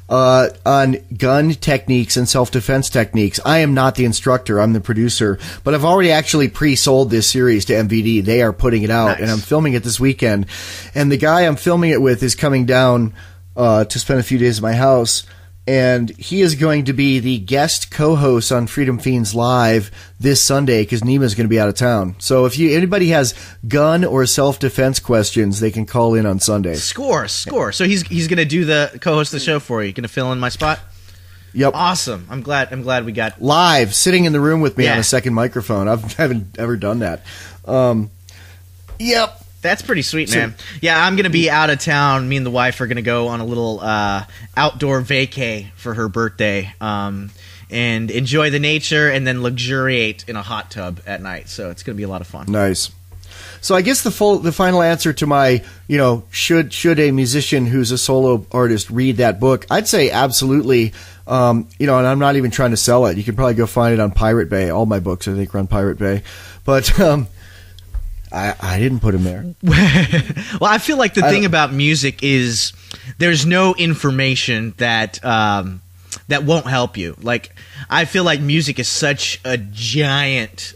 on gun techniques and self-defense techniques. I am not the instructor. I'm the producer. But I've already actually pre-sold this series to MVD. They are putting it out, and I'm filming it this weekend. And the guy I'm filming it with is coming down to spend a few days at my house, and he is going to be the guest co-host on Freedom Fiends Live this Sunday because Neema's going to be out of town. So if anybody has gun or self-defense questions, they can call in on Sunday. Score. So he's going to do the co-host of the show for you. Going to fill in my spot? Yep. Awesome. I'm glad we got live sitting in the room with me on a second microphone. I haven't ever done that. Yep. That's pretty sweet, man. Yeah, I'm going to be out of town. Me and the wife are going to go on a little outdoor vacay for her birthday and enjoy the nature and then luxuriate in a hot tub at night. So it's going to be a lot of fun. Nice. So I guess the final answer to my, should a musician who's a solo artist read that book? I'd say absolutely. And I'm not even trying to sell it. You can probably go find it on Pirate Bay. All my books, I think, are on Pirate Bay. But I didn't put him there. Well, I feel like the thing about music is there's no information that that won't help you. Like, I feel like music is such a giant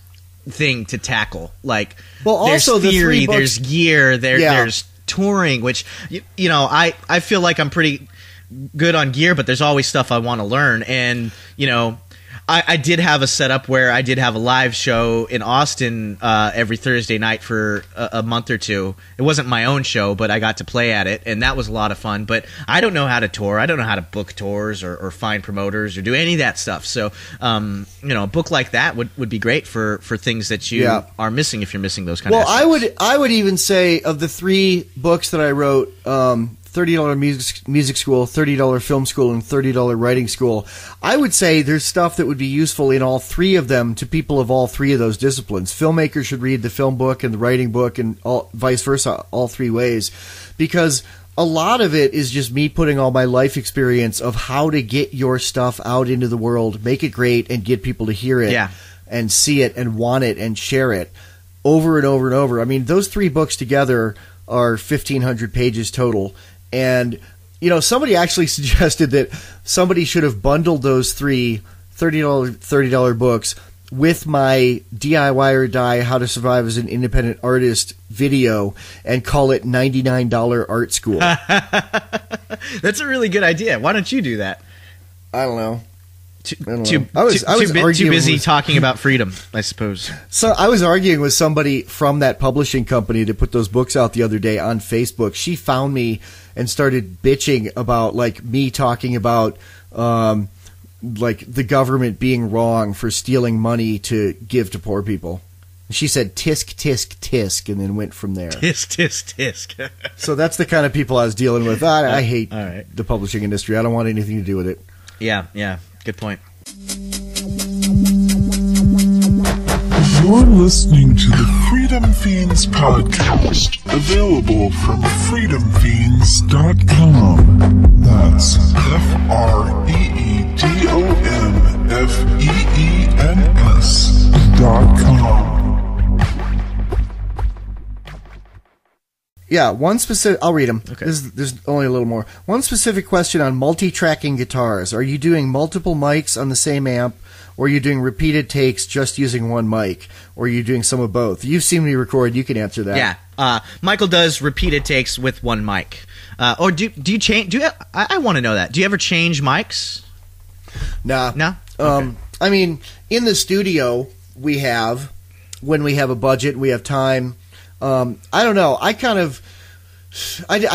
thing to tackle. Like, well, there's also theory, there's gear, there's touring, which, you know, I feel like I'm pretty good on gear, but there's always stuff I want to learn. And, you know, I did have a setup where I did have a live show in Austin every Thursday night for a month or two. It wasn't my own show, but I got to play at it, and that was a lot of fun. But I don't know how to tour. I don't know how to book tours or find promoters or do any of that stuff. So, you know, a book like that would be great for things that you are missing if you're missing those kind of aspects. Well, I would even say of the 3 books that I wrote, $30 music school, $30 film school, and $30 writing school, I would say there's stuff that would be useful in all 3 of them to people of all 3 of those disciplines. Filmmakers should read the film book and the writing book, and vice versa, all 3 ways, because a lot of it is just me putting all my life experience of how to get your stuff out into the world, make it great, and get people to hear it and see it and want it and share it over and over and over. I mean, those 3 books together are 1,500 pages total. And, you know, somebody actually suggested that somebody should have bundled those 3 $30 books with my DIY or Die How to Survive as an Independent Artist video and call it $99 Art School. That's a really good idea. Why don't you do that? I don't know. I was too busy talking about freedom, I suppose. So I was arguing with somebody from that publishing company that put those books out the other day on Facebook. She found me and started bitching about, like, me talking about like the government being wrong for stealing money to give to poor people. She said tisk, tisk, tisk, and then went from there. Tisk, tisk, tisk. So that's the kind of people I was dealing with. I hate the publishing industry. I don't want anything to do with it. Yeah. Good point. You're listening to the Freedom Fiends podcast, available from freedomfiends.com. That's FreedomFeens.com. Yeah, one specific... I'll read them. Okay. There's only a little more. One specific question on multi-tracking guitars. Are you doing multiple mics on the same amp, or are you doing repeated takes just using one mic, or are you doing some of both? You've seen me record. You can answer that. Yeah. Michael does repeated takes with one mic. Or do you change... I want to know that. Do you ever change mics? Nah. No? Okay. I mean, in the studio, we have... When we have a budget, we have time... I don't know. I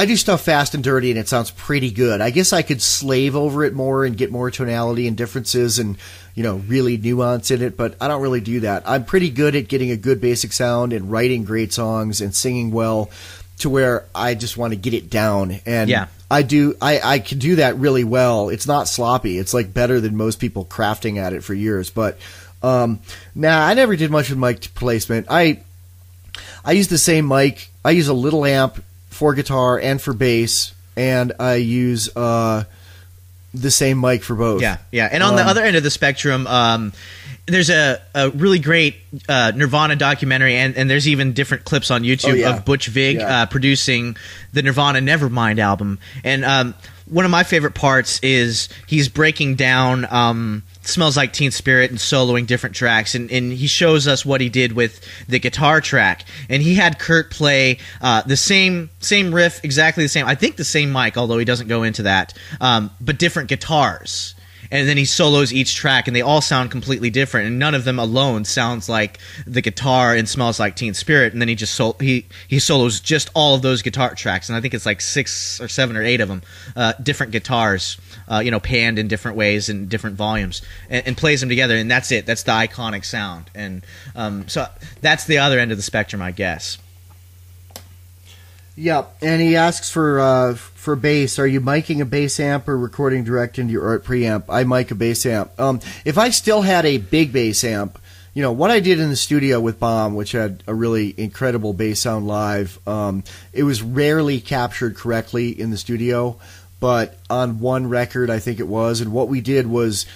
do stuff fast and dirty, and it sounds pretty good. I guess I could slave over it more and get more tonality and differences and, you know, really nuance in it, but I don't really do that. I'm pretty good at getting a good basic sound and writing great songs and singing well to where I just want to get it down. And I can do that really well. It's not sloppy. It's like better than most people crafting at it for years. But, I never did much with mic placement. I use the same mic. I use a little amp for guitar and for bass, and I use the same mic for both. Yeah. And on the other end of the spectrum, there's a really great Nirvana documentary, and there's even different clips on YouTube of Butch Vig producing the Nirvana Nevermind album. And one of my favorite parts is he's breaking down Smells Like Teen Spirit and soloing different tracks, and he shows us what he did with the guitar track. And he had Kurt play the same riff, exactly the same. I think the same mic, although he doesn't go into that, but different guitars. And then he solos each track, and they all sound completely different, and none of them alone sounds like the guitar in Smells Like Teen Spirit. And then he just he solos just all of those guitar tracks, and I think it's like 6 or 7 or 8 of them, different guitars, panned in different ways and different volumes, and plays them together, and that's it. That's the iconic sound. And so that's the other end of the spectrum, I guess. Yeah, and he asks for bass. Are you miking a bass amp or recording direct into your art preamp? I mic a bass amp. If I still had a big bass amp, what I did in the studio with Bomb, which had a really incredible bass sound live, it was rarely captured correctly in the studio, but on one record I think it was. And what we did was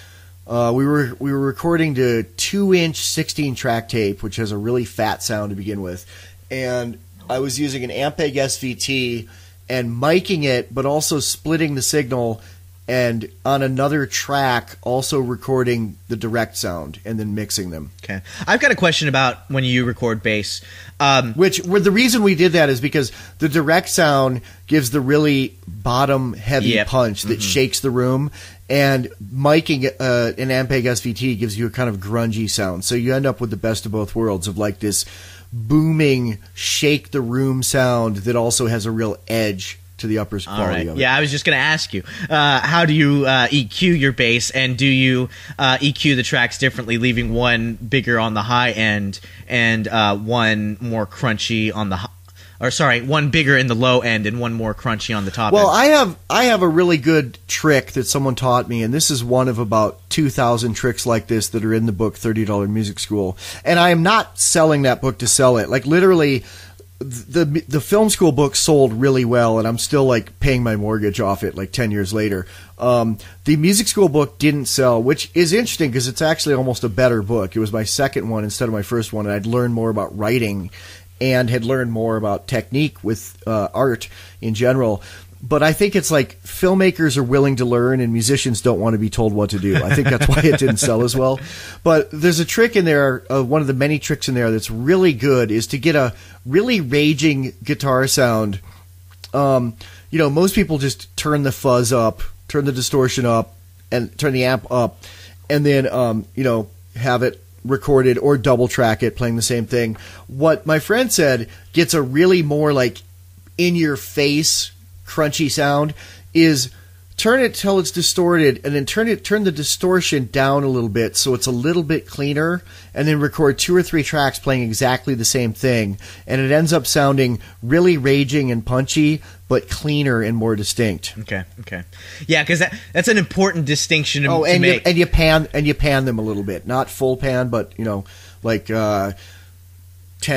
we were recording to 2-inch 16-track tape, which has a really fat sound to begin with. and I was using an Ampeg SVT and miking it, but also splitting the signal, and on another track also recording the direct sound and then mixing them. Okay. I've got a question about when you record bass. The reason we did that is because the direct sound gives the really bottom heavy punch that shakes the room, and miking an Ampeg SVT gives you a kind of grungy sound. So you end up with the best of both worlds of like this booming, shake the room sound that also has a real edge to the upper quality of it. Yeah, I was just going to ask you, how do you EQ your bass, and do you EQ the tracks differently, leaving one bigger on the high end and one more crunchy on the one bigger in the low end and one more crunchy on the top end? Well, I have a really good trick that someone taught me, and this is one of about 2,000 tricks like this that are in the book $30 Music School. And I am not selling that book to sell it. Like literally, the film school book sold really well, and I'm still like paying my mortgage off it like 10 years later. The music school book didn't sell, which is interesting because it's actually almost a better book. It was my second one instead of my first one, and I'd learned more about writing and had learned more about technique with art in general. But I think it's like filmmakers are willing to learn and musicians don't want to be told what to do. I think that's why it didn't sell as well. But there's a trick in there, one of the many tricks in there that's really good, is to get a really raging guitar sound. Most people just turn the fuzz up, turn the distortion up, and turn the amp up, and then, have it recorded or double track it, playing the same thing. What my friend said gets a really more like in your face crunchy sound is turn it till it's distorted, and then turn the distortion down a little bit so it's a little bit cleaner, and then record 2 or 3 tracks playing exactly the same thing, and it ends up sounding really raging and punchy, but cleaner and more distinct. Okay. Yeah, because that's an important distinction to make. And you pan them a little bit, not full pan, but 10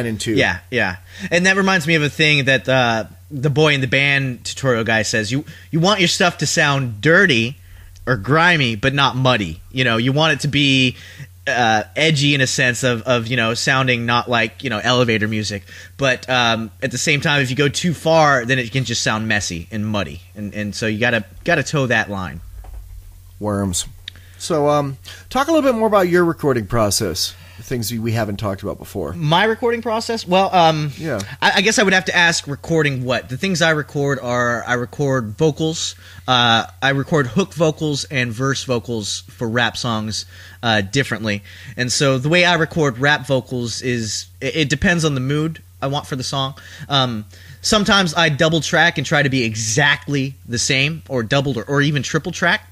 and 2. Yeah. And that reminds me of a thing that the boy in the band tutorial guy says. You want your stuff to sound dirty or grimy, but not muddy. You want it to be edgy in a sense of sounding not like elevator music, but at the same time, if you go too far, then it can just sound messy and muddy, and so you gotta toe that line. Worms. So talk a little bit more about your recording process. Things we haven't talked about before. My recording process? Well, yeah. I guess I would have to ask, recording what? The things I record are, I record vocals. I record hook vocals and verse vocals for rap songs differently. And so the way I record rap vocals is, it depends on the mood I want for the song. Sometimes I double track and try to be exactly the same, or doubled or even triple track.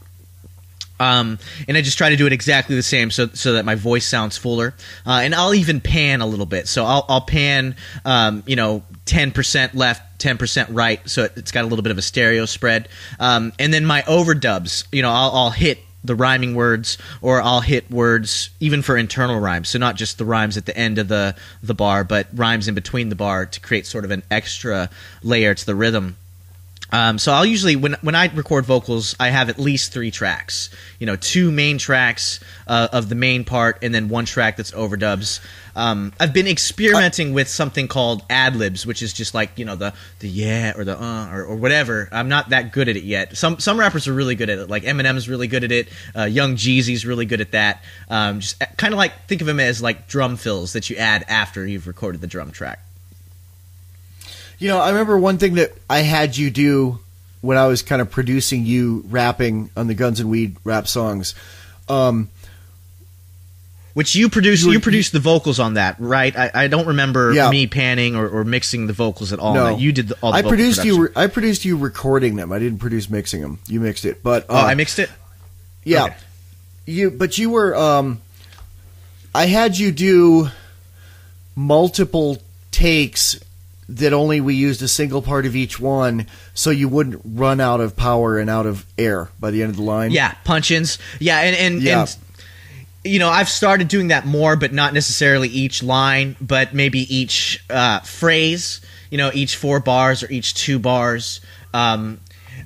And I just try to do it exactly the same so that my voice sounds fuller. And I'll even pan a little bit. So I'll pan, 10% left, 10% right, so it's got a little bit of a stereo spread. And then my overdubs, I'll hit the rhyming words, or I'll hit words even for internal rhymes. So not just the rhymes at the end of the bar, but rhymes in between the bar to create sort of an extra layer to the rhythm. So I'll usually, when I record vocals, I have at least 3 tracks. 2 main tracks of the main part, and then 1 track that's overdubs. I've been experimenting with something called ad-libs, which is just like, the yeah or the or whatever. I'm not that good at it yet. Some rappers are really good at it. Like Eminem's really good at it. Young Jeezy's really good at that. Just kind of like, think of them as like drum fills that you add after you've recorded the drum track. I remember one thing that I had you do when I was kind of producing you rapping on the Guns and Weed rap songs. Which you produced. You produced the vocals on that, right? I don't remember me panning or mixing the vocals at all. No, you did all the vocal production. I produced you recording them. I didn't produce mixing them. You mixed it, but I mixed it. Yeah, okay. You were. I had you do multiple takes that only we used a single part of each one, so you wouldn't run out of power and out of air by the end of the line. Yeah, punch-ins. Yeah, and I've started doing that more, but not necessarily each line, but maybe each phrase, each 4 bars or each 2 bars.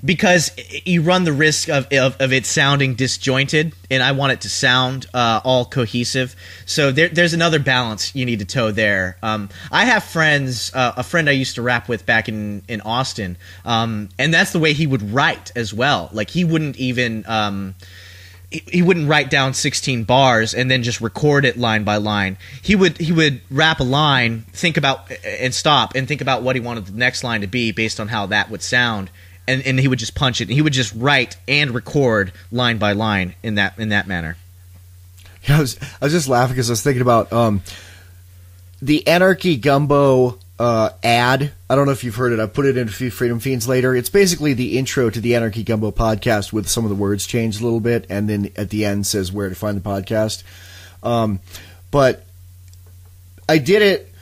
because you run the risk of it sounding disjointed, and I want it to sound all cohesive. So there's another balance you need to toe there. I have friends, a friend I used to rap with back in Austin, and that's the way he would write as well. Like he wouldn't even he wouldn't write down 16 bars and then just record it line by line. He would rap a line, think about and stop and think about what he wanted the next line to be based on how that would sound, and he would just punch it. And he would just write and record line by line in that manner. Yeah, I was just laughing because I was thinking about the Anarchy Gumbo ad. I don't know if you've heard it. I put it in a few Freedom Fiends later. It's basically the intro to the Anarchy Gumbo podcast with some of the words changed a little bit, and then at the end says where to find the podcast. But I did it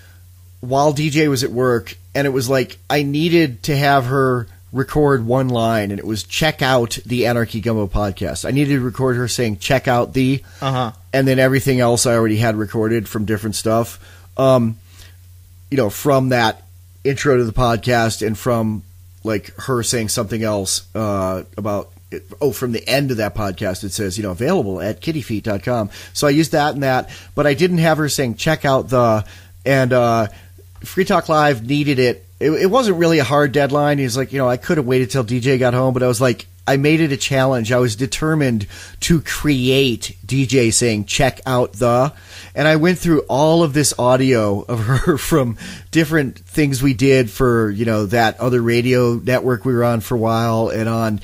while DJ was at work, and it was like I needed to have her record one line, and it was check out the Anarchy Gumbo podcast. I needed to record her saying check out the, and then everything else I already had recorded from different stuff. From that intro to the podcast, and from like her saying something else about it. Oh, from the end of that podcast, it says, available at kittyfeet.com. So I used that and that, but I didn't have her saying check out the, and Free Talk Live needed it. It wasn't really a hard deadline. He's like, I could have waited till DJ got home, but I was like, I made it a challenge. I was determined to create DJ saying check out the, and I went through all of this audio of her from different things we did for, that other radio network we were on for a while, and on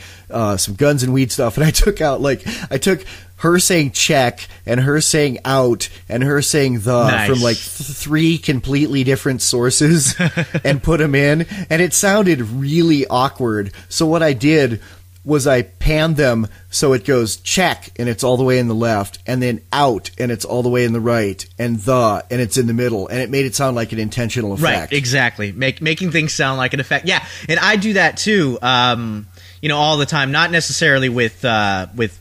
some Guns and Weed stuff. And I took her saying check and her saying out and her saying the from like 3 completely different sources and put them in, and it sounded really awkward. So what I did was I panned them so it goes check and it's all the way in the left, and then out and it's all the way in the right, and the and it's in the middle, and it made it sound like an intentional effect. Right, exactly. Making things sound like an effect. Yeah, and I do that too. All the time. Not necessarily with recycled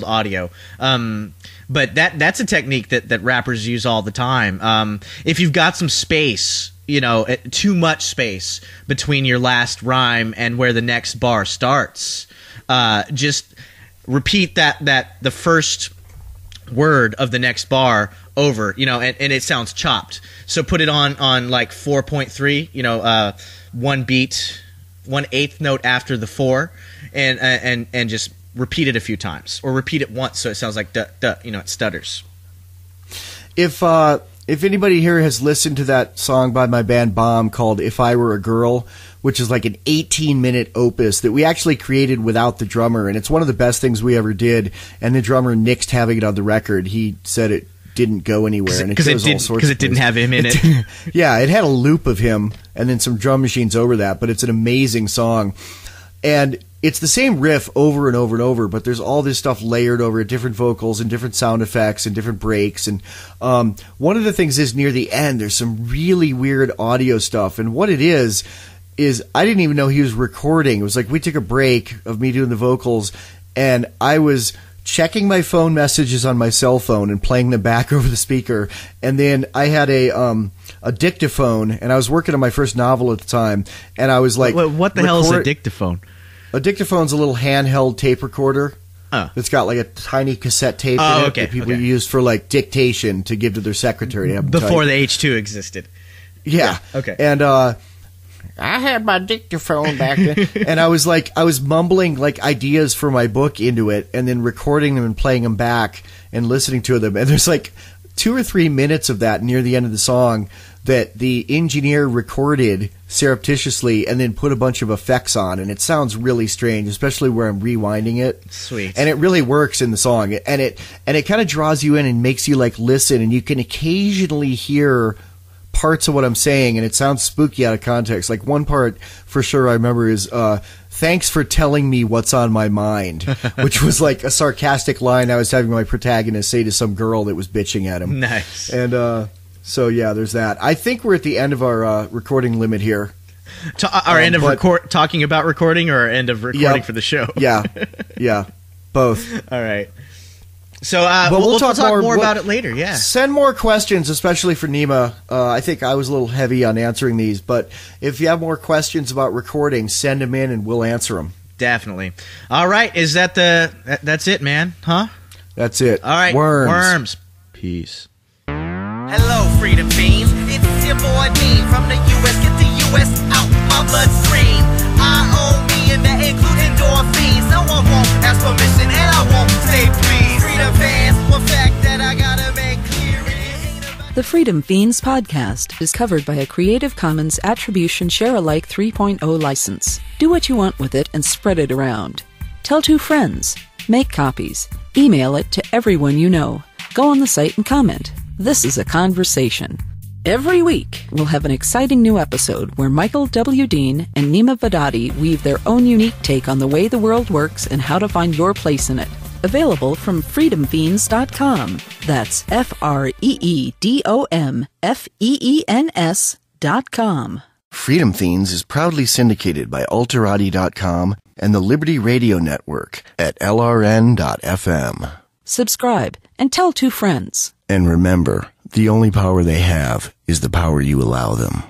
audio. But that's a technique that rappers use all the time. If you've got some space, too much space between your last rhyme and where the next bar starts, just repeat that the first word of the next bar over, and it sounds chopped. So put it on like 4.3, one beat, 1/8 note after the 4, and just repeat it a few times, or repeat it once so it sounds like duh, duh, it stutters. If anybody here has listened to that song by my band Bomb called If I Were a Girl, which is like an 18-minute opus that we actually created without the drummer, and it's one of the best things we ever did, and the drummer nixed having it on the record. He said it didn't go anywhere, and because it didn't have him in it. Yeah, it had a loop of him and then some drum machines over that, but it's an amazing song. And it's the same riff over and over and over, but there's all this stuff layered over it, different vocals and different sound effects and different breaks. And one of the things is near the end, there's some really weird audio stuff. And what it is I didn't even know he was recording. It was like we took a break of me doing the vocals, and I was checking my phone messages on my cell phone and playing them back over the speaker. And then I had a dictaphone, and I was working on my first novel at the time, and I was like, what the hell is a dictaphone? A dictaphone's a little handheld tape recorder. Oh. It's got like a tiny cassette tape in it that people use for like dictation to give to their secretary. Before the H2 existed. Yeah. Okay. And I had my dictaphone back then, and I was mumbling like ideas for my book into it, and then recording them and playing them back and listening to them. And there's like 2 or 3 minutes of that near the end of the song that the engineer recorded surreptitiously and then put a bunch of effects on, and it sounds really strange, especially where I'm rewinding it. Sweet. And it really works in the song, and it kind of draws you in and makes you like listen, and you can occasionally hear parts of what I'm saying, and it sounds spooky out of context. Like one part for sure I remember is thanks for telling me what's on my mind, which was like a sarcastic line I was having my protagonist say to some girl that was bitching at him. Nice. And so yeah, there's that. I think we're at the end of our recording limit here. Our end of talking about recording, or our end of recording for the show? Yeah, both. All right. So we'll talk more about it later, yeah. Send more questions, especially for Neema. I think I was a little heavy on answering these, but if you have more questions about recording, send them in and we'll answer them. Definitely. All right, is that's it, man? Huh? That's it. All right, worms. Peace. Hello, Freedom Fiends. It's your boy Dean from the U.S. Get the U.S. out my bloodstream. I own me and that include endorphins. No one won't ask permission and I won't say please. Freedom fans, one fact that I gotta make clear. The Freedom Fiends podcast is covered by a Creative Commons Attribution Share-alike 3.0 license. Do what you want with it and spread it around. Tell 2 friends. Make copies. Email it to everyone you know. Go on the site and comment. This is a conversation. Every week, we'll have an exciting new episode where Michael W. Dean and Neema Vedadi weave their own unique take on the way the world works and how to find your place in it. Available from freedomfeens.com. That's FreedomFeens.com. Freedom Fiends is proudly syndicated by Alterati.com and the Liberty Radio Network at LRN.FM. Subscribe and tell 2 friends. And remember, the only power they have is the power you allow them.